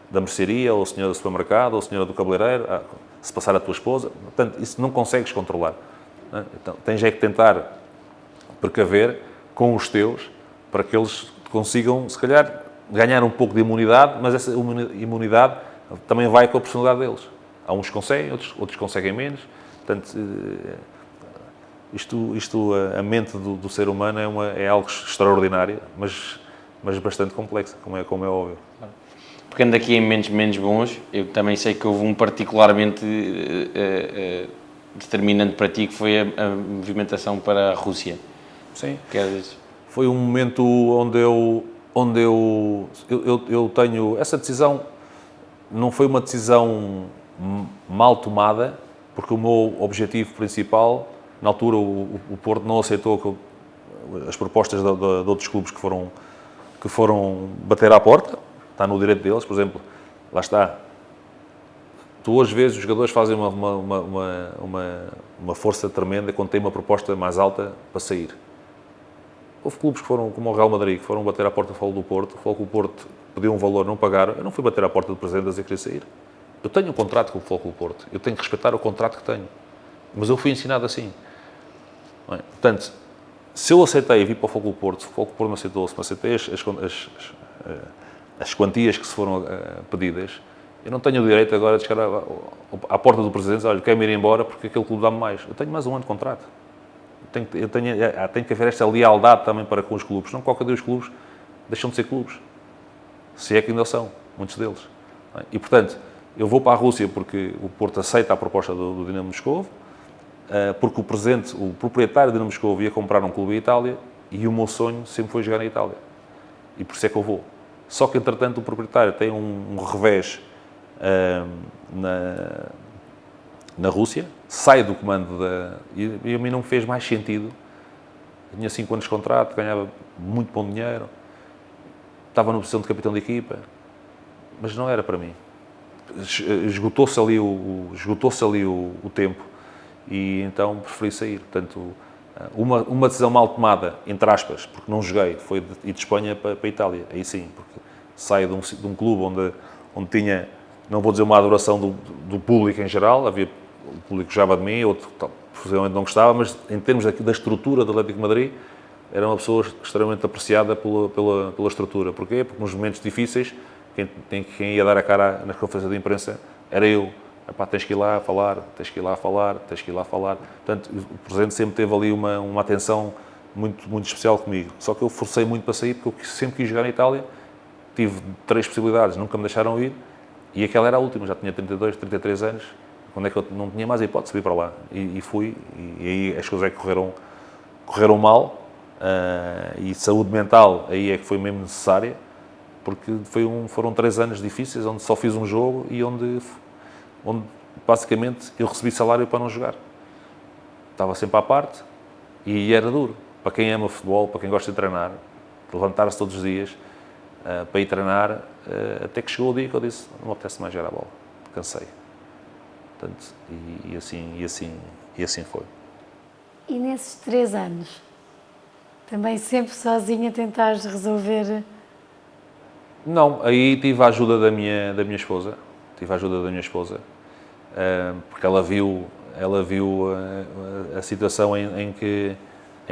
da mercearia, ou a senhora do supermercado, ou a senhora do cabeleireiro, se passar a tua esposa. Portanto, isso não consegues controlar. Não é? Então, tens é que tentar precaver com os teus para que eles consigam, se calhar, ganhar um pouco de imunidade, mas essa imunidade também vai com a personalidade deles. Há uns que conseguem, outros conseguem menos. Portanto, a mente do ser humano é algo extraordinário, mas bastante complexa, como é óbvio.
Pegando aqui em menos bons, eu também sei que houve um particularmente determinante para ti, que foi a movimentação para a Rússia.
Sim.
Queres...
Foi um momento onde eu tenho... Essa decisão não foi uma decisão mal tomada, porque o meu objetivo principal, na altura o Porto não aceitou as propostas de outros clubes que foram bater à porta, está no direito deles, por exemplo, lá está. Tu hoje vezes os jogadores fazem uma força tremenda quando têm uma proposta mais alta para sair. Houve clubes que foram, como o Real Madrid, que foram bater à porta do Futebol do Porto. O Futebol do Porto pediu um valor, não pagaram. Eu não fui bater à porta do presidente a dizer que queria sair. Eu tenho um contrato com o Futebol do Porto. Eu tenho que respeitar o contrato que tenho. Mas eu fui ensinado assim. Não é? Portanto, se eu aceitei vir para o Futebol do Porto, se o Futebol do Porto me aceitou, se me aceitei as quantias que se foram pedidas, eu não tenho o direito agora de chegar à porta do presidente e dizer, olha, quero-me ir embora porque aquele clube dá-me mais. Eu tenho mais um ano de contrato. Tem que haver esta lealdade também para com os clubes. Não qualquer dia os clubes deixam de ser clubes. Se é que ainda são, muitos deles. E, portanto, eu vou para a Rússia porque o Porto aceita a proposta do Dinamo Moscovo, porque o proprietário do Dinamo Moscovo ia comprar um clube em Itália e o meu sonho sempre foi jogar na Itália. E por isso é que eu vou. Só que, entretanto, o proprietário tem um revés na Rússia, sai do comando e a mim não me fez mais sentido. Eu tinha 5 anos de contrato, ganhava muito bom dinheiro, estava na posição de capitão de equipa, mas não era para mim. Esgotou-se ali o tempo e então preferi sair. Portanto, Uma decisão mal tomada, entre aspas, porque não joguei, foi ir de Espanha para a Itália. Aí sim, porque saio de um clube onde tinha, não vou dizer uma adoração do público em geral, havia o público que gostava de mim, outro possivelmente não gostava, mas em termos da estrutura do Atlético de Madrid, era uma pessoa extremamente apreciada pela estrutura. Porquê? Porque nos momentos difíceis, quem ia dar a cara nas conferências de imprensa era eu. Epá, tens que ir lá falar, tens que ir lá falar, tens que ir lá falar. Portanto, o Presidente sempre teve ali uma atenção muito, muito especial comigo. Só que eu forcei muito para sair, porque eu sempre quis jogar na Itália. Tive 3 possibilidades, nunca me deixaram ir. E aquela era a última, já tinha 32, 33 anos. Quando é que eu não tinha mais hipótese de vir para lá? E fui, e aí as coisas é que correram mal. E saúde mental aí é que foi mesmo necessária, porque foram 3 anos difíceis, onde só fiz um jogo e onde basicamente eu recebi salário para não jogar. Estava sempre à parte e era duro. Para quem ama futebol, para quem gosta de treinar, levantar-se todos os dias para ir treinar, até que chegou o dia que eu disse, não me apetece mais jogar a bola, cansei. Portanto, e assim foi.
E nesses 3 anos, também sempre sozinha tentares resolver?
Não, aí tive a ajuda da minha esposa. Porque ela viu a situação em que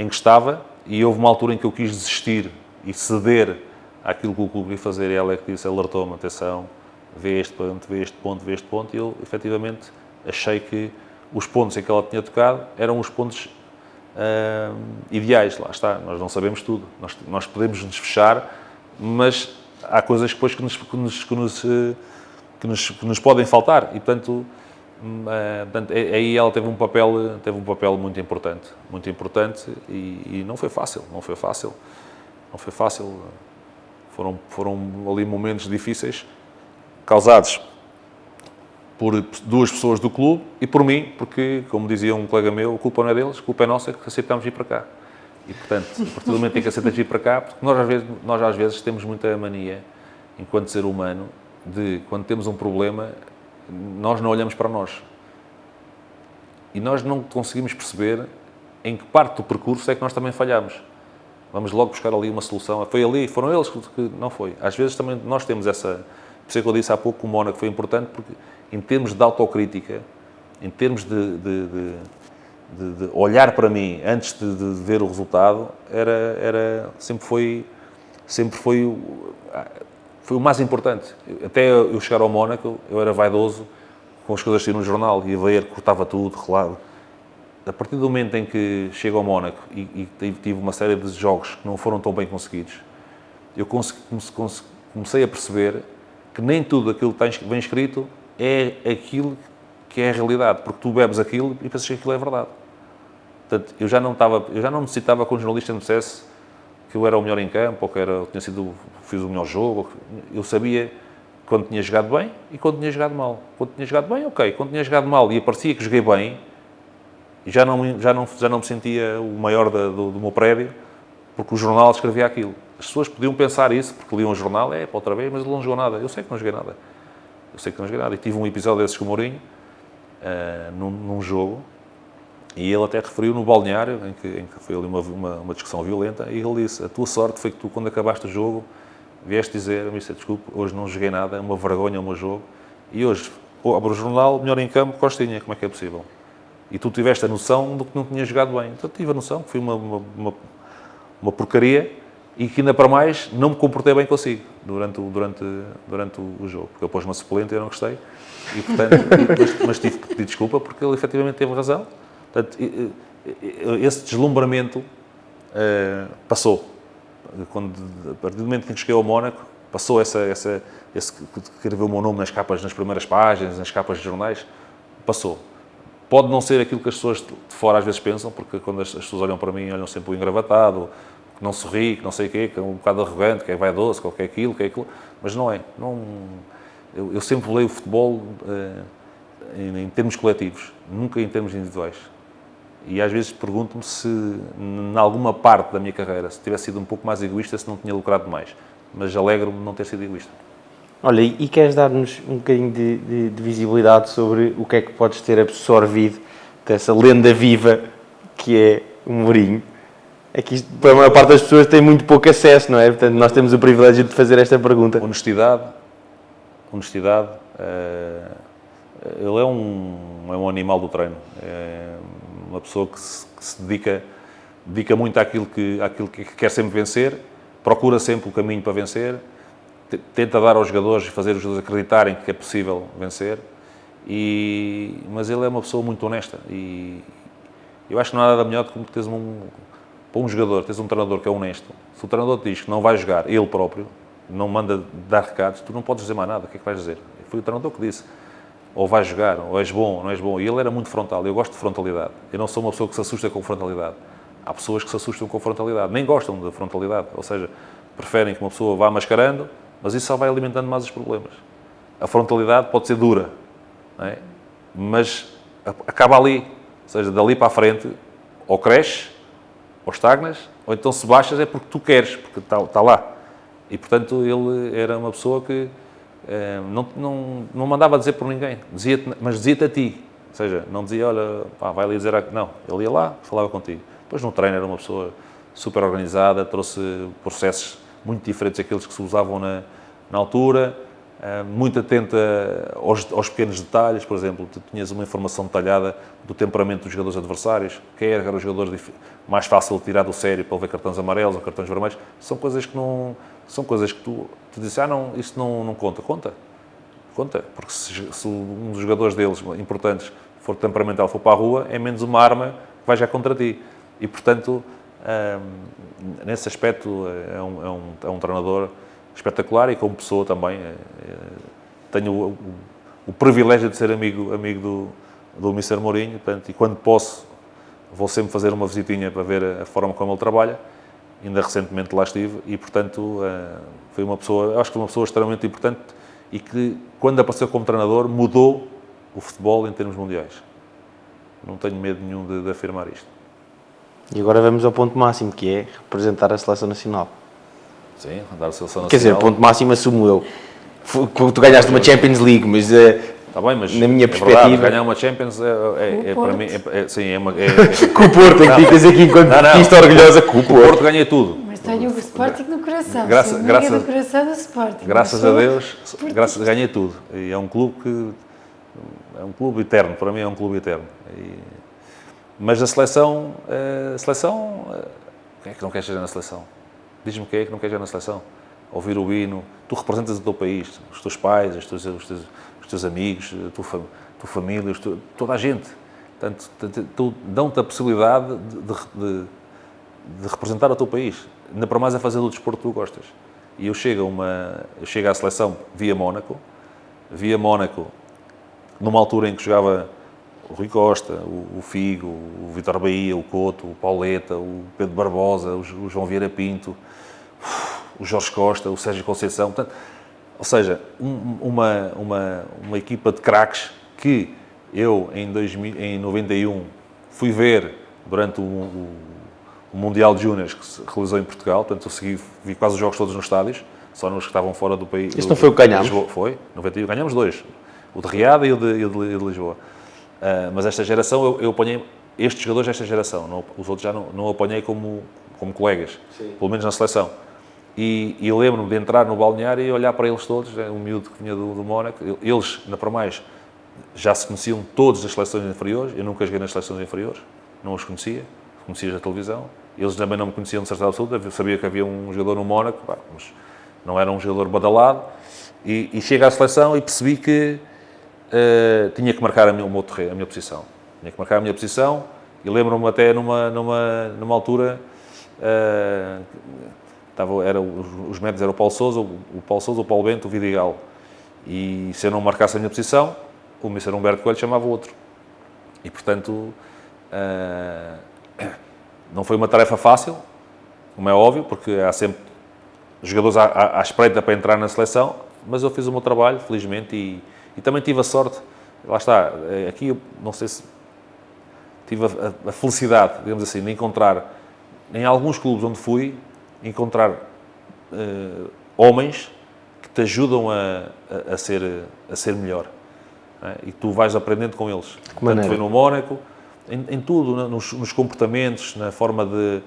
estava, e houve uma altura em que eu quis desistir e ceder àquilo que o clube ia fazer, e ela é que disse, alertou-me, atenção, vê este ponto, e eu, efetivamente, achei que os pontos em que ela tinha tocado eram os pontos ideais. Lá está, nós não sabemos tudo, nós podemos nos fechar, mas há coisas depois que nos podem faltar, e portanto aí ela teve um papel muito importante, e não foi fácil. Foram ali momentos difíceis causados por 2 pessoas do clube e por mim, porque, como dizia um colega meu, a culpa não é deles, a culpa é nossa, que aceitamos vir para cá. E, portanto, a partir do momento em que aceitas vir para cá, porque nós às vezes temos muita mania, enquanto ser humano, de, quando temos um problema, nós não olhamos para nós. E nós não conseguimos perceber em que parte do percurso é que nós também falhamos. Vamos logo buscar ali uma solução. Foram eles que não foi. Às vezes também nós temos essa... Por isso é que eu disse há pouco que o Mónaco foi importante, porque em termos de autocrítica, em termos de olhar para mim antes de ver o resultado, sempre foi o mais importante. Até eu chegar ao Mónaco, eu era vaidoso, com as coisas assim no jornal, ia ler, cortava tudo, relado. A partir do momento em que chego ao Mónaco e tive uma série de jogos que não foram tão bem conseguidos, eu comecei a perceber que nem tudo aquilo que está bem escrito é aquilo que é a realidade, porque tu bebes aquilo e pensas que aquilo é verdade. Portanto, eu já não necessitava que um jornalista me dissesse que eu era o melhor em campo, ou que fiz o melhor jogo. Eu sabia quando tinha jogado bem e quando tinha jogado mal. Quando tinha jogado bem, ok. Quando tinha jogado mal e parecia que joguei bem, já não me sentia o maior do meu prédio, porque o jornal escrevia aquilo. As pessoas podiam pensar isso, porque liam o jornal, para outra vez, mas ele não jogou nada. Eu sei que não joguei nada. E tive um episódio desses com o Mourinho, num jogo, e ele até referiu no balneário, em que foi ali uma discussão violenta, e ele disse, a tua sorte foi que tu, quando acabaste o jogo, vieste dizer, desculpe, hoje não joguei nada, é uma vergonha o meu jogo, e hoje, abro o jornal, melhor em campo, Costinha, como é que é possível? E tu tiveste a noção do que não tinhas jogado bem. Então tive a noção que foi uma porcaria, e que ainda para mais não me comportei bem consigo durante o jogo, porque ele pôs uma suplente e eu não gostei, e portanto, mas tive que pedir desculpa, porque ele efetivamente teve razão. Portanto, esse deslumbramento passou. A partir do momento em que cheguei ao Mónaco, passou esse querer ver o meu nome nas primeiras páginas, nas capas de jornais, passou. Pode não ser aquilo que as pessoas de fora às vezes pensam, porque quando as pessoas olham para mim, olham sempre o engravatado, que não sorri, que não sei o quê, que é um bocado arrogante, que é vaidoso, que é aquilo, mas não é. Eu sempre leio o futebol em termos coletivos, nunca em termos individuais. E às vezes pergunto-me se, em alguma parte da minha carreira, se tivesse sido um pouco mais egoísta, se não tinha lucrado mais. Mas alegro-me de não ter sido egoísta.
Olha, e queres dar-nos um bocadinho de visibilidade sobre o que é que podes ter absorvido dessa lenda viva que é o Mourinho, é que isto, para a maior parte das pessoas, tem muito pouco acesso, não é? Portanto, nós temos o privilégio de fazer esta pergunta.
Honestidade. Ele é um animal do treino. É uma pessoa que se dedica muito àquilo que quer sempre vencer, procura sempre o caminho para vencer, tenta dar aos jogadores e fazer os jogadores acreditarem que é possível vencer. Mas ele é uma pessoa muito honesta e eu acho que não há nada melhor do que teres para um jogador, teres um treinador que é honesto. Se o treinador te diz que não vai jogar, ele próprio, não manda dar recados, tu não podes dizer mais nada. O que é que vais dizer? Foi o treinador que disse. Ou vais jogar, ou és bom, ou não és bom. E ele era muito frontal. Eu gosto de frontalidade. Eu não sou uma pessoa que se assusta com frontalidade. Há pessoas que se assustam com frontalidade. Nem gostam da frontalidade. Ou seja, preferem que uma pessoa vá mascarando, mas isso só vai alimentando mais os problemas. A frontalidade pode ser dura, não é? Mas acaba ali. Ou seja, dali para a frente, ou cresces, ou estagnas, ou então se baixas é porque tu queres, porque está lá. E, portanto, ele era uma pessoa que não mandava dizer por ninguém, mas dizia-te a ti. Ou seja, não dizia, olha, pá, vai ali dizer... Não, ele ia lá, falava contigo. Depois, no treino, era uma pessoa super organizada, trouxe processos muito diferentes daqueles que se usavam na altura, muito atenta aos pequenos detalhes. Por exemplo, tu tinhas uma informação detalhada do temperamento dos jogadores adversários, quem era o jogador mais fácil de tirar do sério para levar cartões amarelos ou cartões vermelhos. São coisas que não... São coisas que tu dizes, não, isso não conta. Conta, porque se um dos jogadores deles, importantes, for temperamental, for para a rua, é menos uma arma que vai já contra ti. E, portanto, nesse aspecto, é um treinador espetacular e como pessoa também. Tenho o privilégio de ser amigo do Mr. Mourinho, portanto, e quando posso, vou sempre fazer uma visitinha para ver a forma como ele trabalha. Ainda recentemente lá estive e, portanto, foi uma pessoa, acho que uma pessoa extremamente importante e que, quando apareceu como treinador, mudou o futebol em termos mundiais. Não tenho medo nenhum de afirmar isto.
E agora vamos ao ponto máximo, que é representar a Seleção Nacional.
Sim, andar a Seleção Nacional.
Quer dizer, ponto máximo assumo eu. Tu ganhaste uma Champions League, mas...
Está bem, mas
na minha perspectiva...
Verdade, ganhar uma Champions para mim... sim,
Com o Porto, em que ficas aqui enquanto isto orgulhosa com o Porto.
O Porto ganha tudo.
Mas tenho o Sporting no coração.
Graças
do coração do Sporting.
Graças a Deus, ganhei tudo. E é um clube que... É um clube eterno, para mim é um clube eterno. Mas a seleção... Quem é que não quer estar na seleção? Diz-me quem é que não quer estar na seleção? Ouvir o hino. Tu representas o teu país, os teus pais, os teus amigos, a tua família, toda a gente. Portanto, dão-te a possibilidade de representar o teu país. Ainda para mais a fazer o desporto que tu gostas. E eu chego à seleção via Mónaco numa altura em que jogava o Rui Costa, o Figo, o Vítor Bahia, o Couto, o Pauleta, o Pedro Barbosa, o João Vieira Pinto, o Jorge Costa, o Sérgio Conceição. Portanto, ou seja, uma equipa de craques que eu, em 91, fui ver durante o Mundial de Júniors que se realizou em Portugal. Portanto, eu vi quase os jogos todos nos estádios, só nos que estavam fora do país.
Isto não foi o que ganhámos?
Foi, 91. Ganhámos 2. O de Riada e o de Lisboa. Mas esta geração, eu apanhei estes jogadores desta geração. Os outros já não apanhei como colegas. Sim. Pelo menos na seleção. E lembro-me de entrar no balneário e olhar para eles todos, um miúdo que vinha do Mónaco. Eles, ainda para mais, já se conheciam todos das seleções inferiores. Eu nunca joguei nas seleções inferiores, não os conhecia da televisão. Eles também não me conheciam de certeza absoluta. Eu sabia que havia um jogador no Mónaco, mas não era um jogador badalado. E chego à seleção e percebi que tinha que marcar a minha posição. Tinha que marcar a minha posição e lembro-me até numa altura... os médios eram o Paulo Sousa, o Paulo Bento, o Vidigal. E se eu não marcasse a minha posição, o Mr. Humberto Coelho chamava o outro. E, portanto, não foi uma tarefa fácil, como é óbvio, porque há sempre jogadores à espreita para entrar na seleção, mas eu fiz o meu trabalho, felizmente, e também tive a sorte, lá está, aqui eu não sei se tive a felicidade, digamos assim, de encontrar, em alguns clubes onde fui, encontrar homens que te ajudam a ser melhor. Não é? E tu vais aprendendo com eles. Portanto, foi no Mónaco, em tudo, nos comportamentos, na forma de...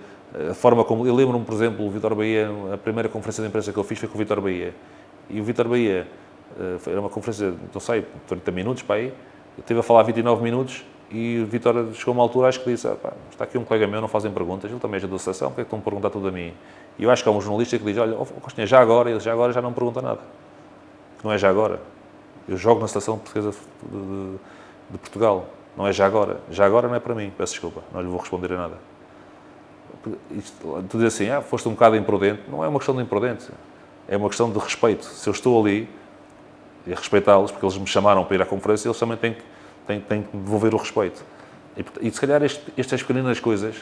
A forma como... Eu lembro-me, por exemplo, o Vítor Bahia, a primeira conferência de imprensa que eu fiz foi com o Vítor Bahia. E o Vítor Bahia, era uma conferência, não sei, 30 minutos para aí, eu estive a falar 29 minutos e o Vítor chegou a uma altura, acho que disse, está aqui um colega meu, não fazem perguntas, ele também é da associação, porque é que estão a perguntar tudo a mim? E eu acho que há um jornalista que diz, olha, Costinha, já agora, ele já agora já não me pergunta nada. Não é já agora. Eu jogo na seleção portuguesa de Portugal. Não é já agora. Já agora não é para mim. Peço desculpa. Não lhe vou responder a nada. Tu dizes assim, foste um bocado imprudente. Não é uma questão de imprudente. É uma questão de respeito. Se eu estou ali, e a respeitá-los, porque eles me chamaram para ir à conferência, eles também têm que devolver o respeito. E se calhar estas pequenas coisas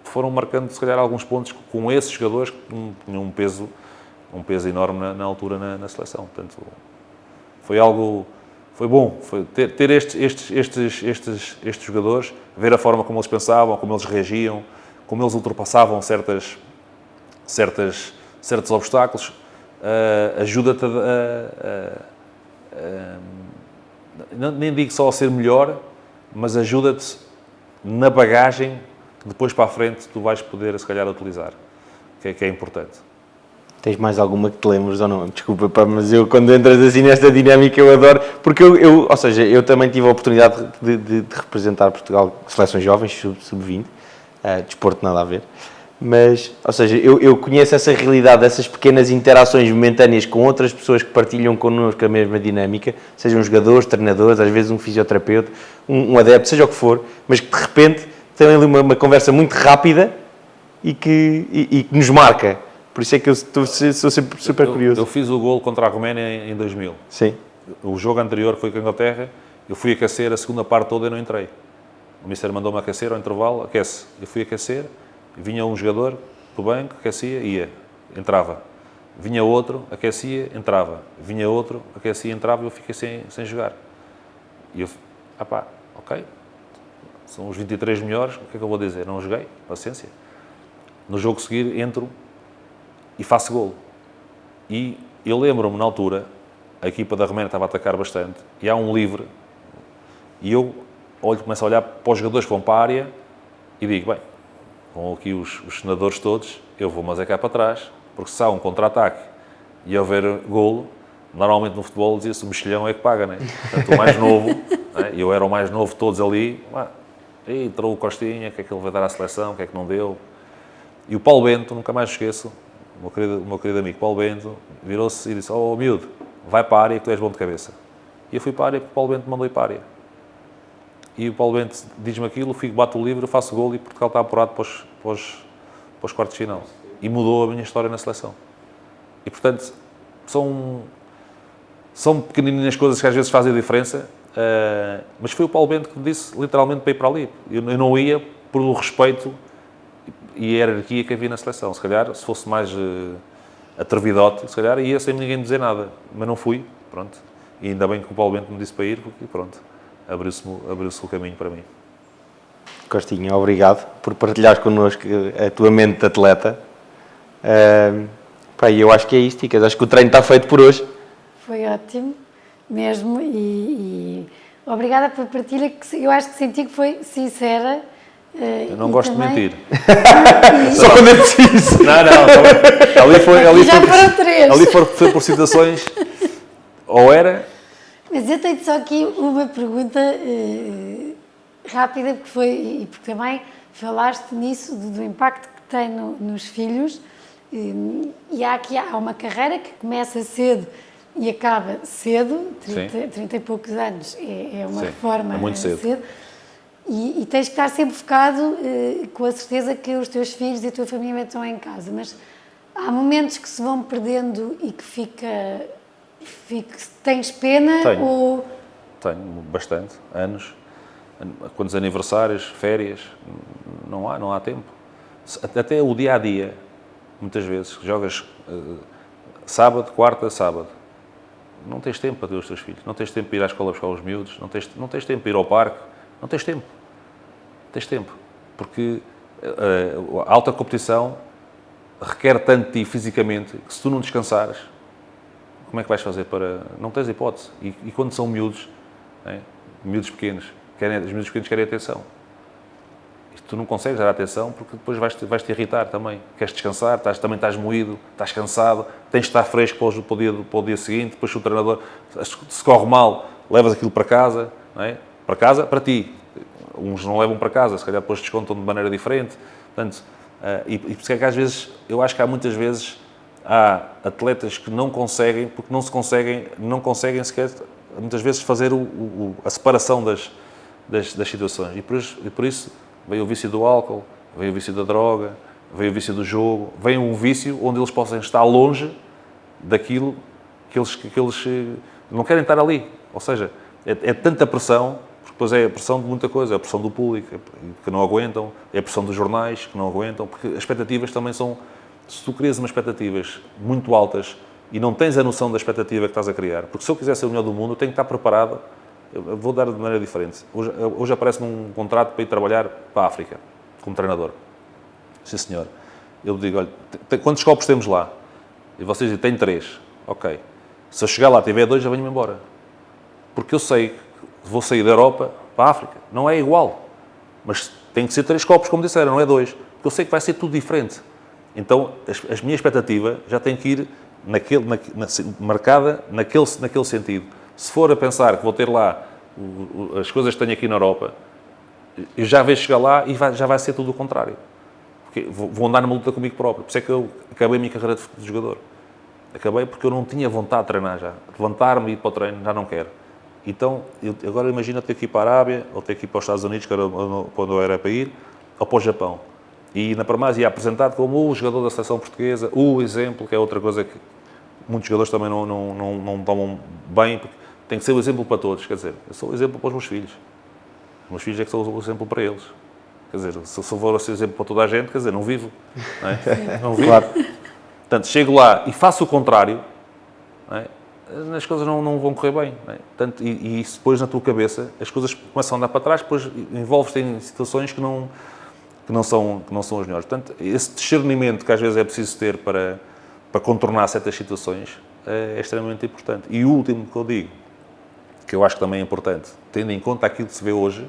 foram marcando, se calhar, alguns pontos com esses jogadores que tinham um peso enorme na altura na seleção. Portanto, foi bom ter estes jogadores, ver a forma como eles pensavam, como eles reagiam, como eles ultrapassavam certos obstáculos, ajuda-te nem digo só a ser melhor, mas ajuda-te na bagagem que depois para a frente tu vais poder, se calhar, utilizar, que é importante.
Tens mais alguma que te lembres ou não? Desculpa, pá, mas eu quando entras assim nesta dinâmica eu adoro, porque ou seja, eu também tive a oportunidade de representar Portugal, seleções jovens, sub-20, desporto nada a ver, mas, ou seja, eu conheço essa realidade, essas pequenas interações momentâneas com outras pessoas que partilham connosco a mesma dinâmica, sejam jogadores, treinadores, às vezes um fisioterapeuta, um adepto, seja o que for, mas que de repente tem ali uma conversa muito rápida e que nos marca. Por isso é que eu sou sempre super curioso.
Eu fiz o golo contra a Roménia em 2000.
Sim.
O jogo anterior foi com a Inglaterra, eu fui aquecer a segunda parte toda e não entrei. O Mister mandou-me aquecer ao intervalo, aquece. Eu fui aquecer, vinha um jogador do banco, aquecia, ia, entrava. Vinha outro, aquecia, entrava. Vinha outro, aquecia, entrava e eu fiquei sem jogar. E eu, ok, são os 23 melhores, o que é que eu vou dizer? Não joguei, paciência. No jogo a seguir, entro e faço golo. E eu lembro-me, na altura, a equipa da Roménia estava a atacar bastante, e há um livre, e eu começo a olhar para os jogadores que vão para a área, e digo, bem, vão aqui os senadores todos, eu vou mas é cá para trás, porque se há um contra-ataque e houver golo, normalmente no futebol dizia-se o mexilhão é que paga, né? Portanto, o mais novo, né? Eu era o mais novo de todos ali, entrou o Costinha, o que é que ele vai dar à seleção, o que é que não deu? E o Paulo Bento, nunca mais esqueço, o meu querido amigo Paulo Bento, virou-se e disse, miúdo, vai para a área que tu és bom de cabeça. E eu fui para a área porque o Paulo Bento mandou ir para a área. E o Paulo Bento diz-me aquilo, bato o livro, faço golo e Portugal está apurado para os quartos de final. E mudou a minha história na seleção. E, portanto, são pequenininhas coisas que às vezes fazem a diferença, mas foi o Paulo Bento que me disse, literalmente, para ir para ali. Eu não ia por o respeito e a hierarquia que havia na seleção. Se calhar, se fosse mais atrevidote, se calhar ia sem ninguém dizer nada. Mas não fui, pronto. E ainda bem que o Paulo Bento me disse para ir, porque pronto, abriu-se o caminho para mim.
Costinha, obrigado por partilhares connosco a tua mente de atleta. Eu acho que é isto, Ticas. Acho que o treino está feito por hoje.
Foi ótimo, mesmo, e obrigada pela partilha, que eu acho que senti que foi sincera.
Eu não gosto de mentir.
Só quando é preciso.
Não. Ali foi por situações, ou era...
Mas eu tenho só aqui uma pergunta rápida, porque também falaste nisso, do impacto que tem nos filhos, e há uma carreira que começa cedo e acaba cedo, 30 e poucos anos, é uma reforma
muito cedo.
E tens que estar sempre focado com a certeza que os teus filhos e a tua família estão em casa, mas há momentos que se vão perdendo e que tens pena?
Tenho bastante, anos, quantos aniversários, férias, não há tempo. Até o dia-a-dia, muitas vezes, jogas sábado, quarta, sábado, não tens tempo para ter os teus filhos, não tens tempo para ir à escola buscar os miúdos, não tens tempo para ir ao parque, não tens tempo. Tens tempo, porque a alta competição requer tanto de ti fisicamente que se tu não descansares, como é que vais fazer para... Não tens hipótese. E quando são miúdos, miúdos pequenos, os miúdos pequenos querem atenção. E tu não consegues dar atenção porque depois vais-te irritar também. Queres descansar, também estás moído, estás cansado, tens de estar fresco para o dia seguinte, depois se o treinador, se corre mal, levas aquilo para casa, não é? Para casa, para ti. Uns não levam para casa, se calhar depois descontam de maneira diferente. Portanto, e por isso é que às vezes, eu acho que há muitas vezes, há atletas que não conseguem, porque não conseguem sequer, muitas vezes, fazer a separação das situações. E por isso veio o vício do álcool, veio o vício da droga, veio o vício do jogo, veio um vício onde eles possam estar longe daquilo que eles não querem estar ali. Ou seja, é tanta pressão, porque depois é a pressão de muita coisa, é a pressão do público, que não aguentam, é a pressão dos jornais, que não aguentam, porque as expectativas também são... Se tu crias umas expectativas muito altas e não tens a noção da expectativa que estás a criar, porque se eu quiser ser o melhor do mundo, eu tenho que estar preparado. Eu vou dar de maneira diferente. Hoje aparece-me um contrato para ir trabalhar para a África, como treinador. Sim, senhor. Eu digo, olha, quantos copos temos lá? E vocês dizem, tem 3. Ok. Se eu chegar lá e tiver 2, já venho-me embora. Porque eu sei que vou sair da Europa para a África. Não é igual. Mas tem que ser 3 copos, como disseram, não é 2. Porque eu sei que vai ser tudo diferente. Então, a minha expectativa já tem que ir marcada naquele sentido. Se for a pensar que vou ter lá as coisas que tenho aqui na Europa, eu já vejo chegar lá e já vai ser tudo o contrário. Porque vou andar numa luta comigo próprio. Por isso é que eu acabei a minha carreira de jogador. Acabei porque eu não tinha vontade de treinar já. Levantar-me e ir para o treino, já não quero. Então, agora imagina ter que ir para a Arábia, ou ter que ir para os Estados Unidos, que era onde eu era para ir, ou para o Japão. E na Parmase ia apresentado como o jogador da seleção portuguesa, o exemplo, que é outra coisa que muitos jogadores também não tomam bem, porque tem que ser o exemplo para todos. Quer dizer, eu sou o exemplo para os meus filhos. Os meus filhos é que são o exemplo para eles. Quer dizer, se eu for ser exemplo para toda a gente, quer dizer, não vivo. Não é? Não vivo. Claro. Portanto, chego lá e faço o contrário, não é? As coisas não vão correr bem. Não é? Portanto, e isso depois na tua cabeça, as coisas começam a andar para trás, depois envolves-te em situações que não são as melhores. Portanto, esse discernimento que às vezes é preciso ter para contornar certas situações é extremamente importante. E o último que eu digo, que eu acho que também é importante, tendo em conta aquilo que se vê hoje,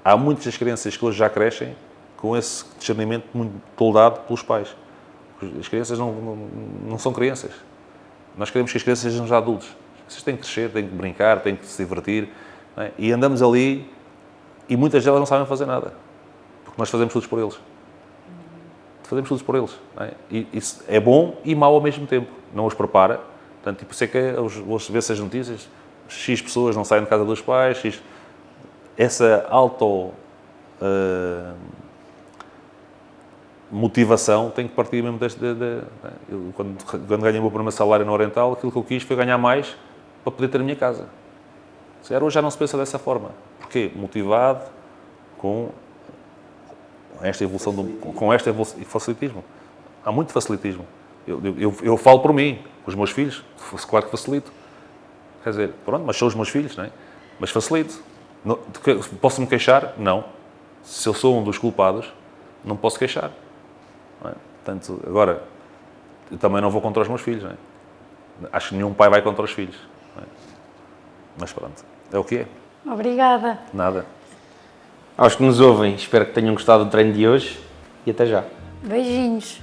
há muitas crianças que hoje já crescem com esse discernimento muito toldado pelos pais. As crianças não são crianças. Nós queremos que as crianças sejam já adultos. Vocês têm que crescer, têm que brincar, têm que se divertir. Não é? E andamos ali e muitas delas não sabem fazer nada. Porque nós fazemos tudo por eles. Fazemos tudo por eles. Não é? E isso é bom e mau ao mesmo tempo. Não os prepara. Portanto, tipo, sei que hoje vê-se as notícias, X pessoas não saem de casa dos pais, essa motivação tem que partir mesmo quando ganhei o meu primeiro salário no Oriental, aquilo que eu quis foi ganhar mais para poder ter a minha casa. Se calhar hoje já não se pensa dessa forma. Porquê? Motivado com esta evolução, com este facilitismo. Há muito facilitismo. Eu falo por mim, com os meus filhos, claro que facilito. Quer dizer, pronto, mas são os meus filhos, não é? Mas facilito. Posso-me queixar? Não. Se eu sou um dos culpados, não posso queixar. Não é? Portanto, agora, eu também não vou contra os meus filhos, não é? Acho que nenhum pai vai contra os filhos. Não é? Mas pronto, é o que é.
Obrigada.
Nada.
Aos que nos ouvem, espero que tenham gostado do treino de hoje e até já.
Beijinhos.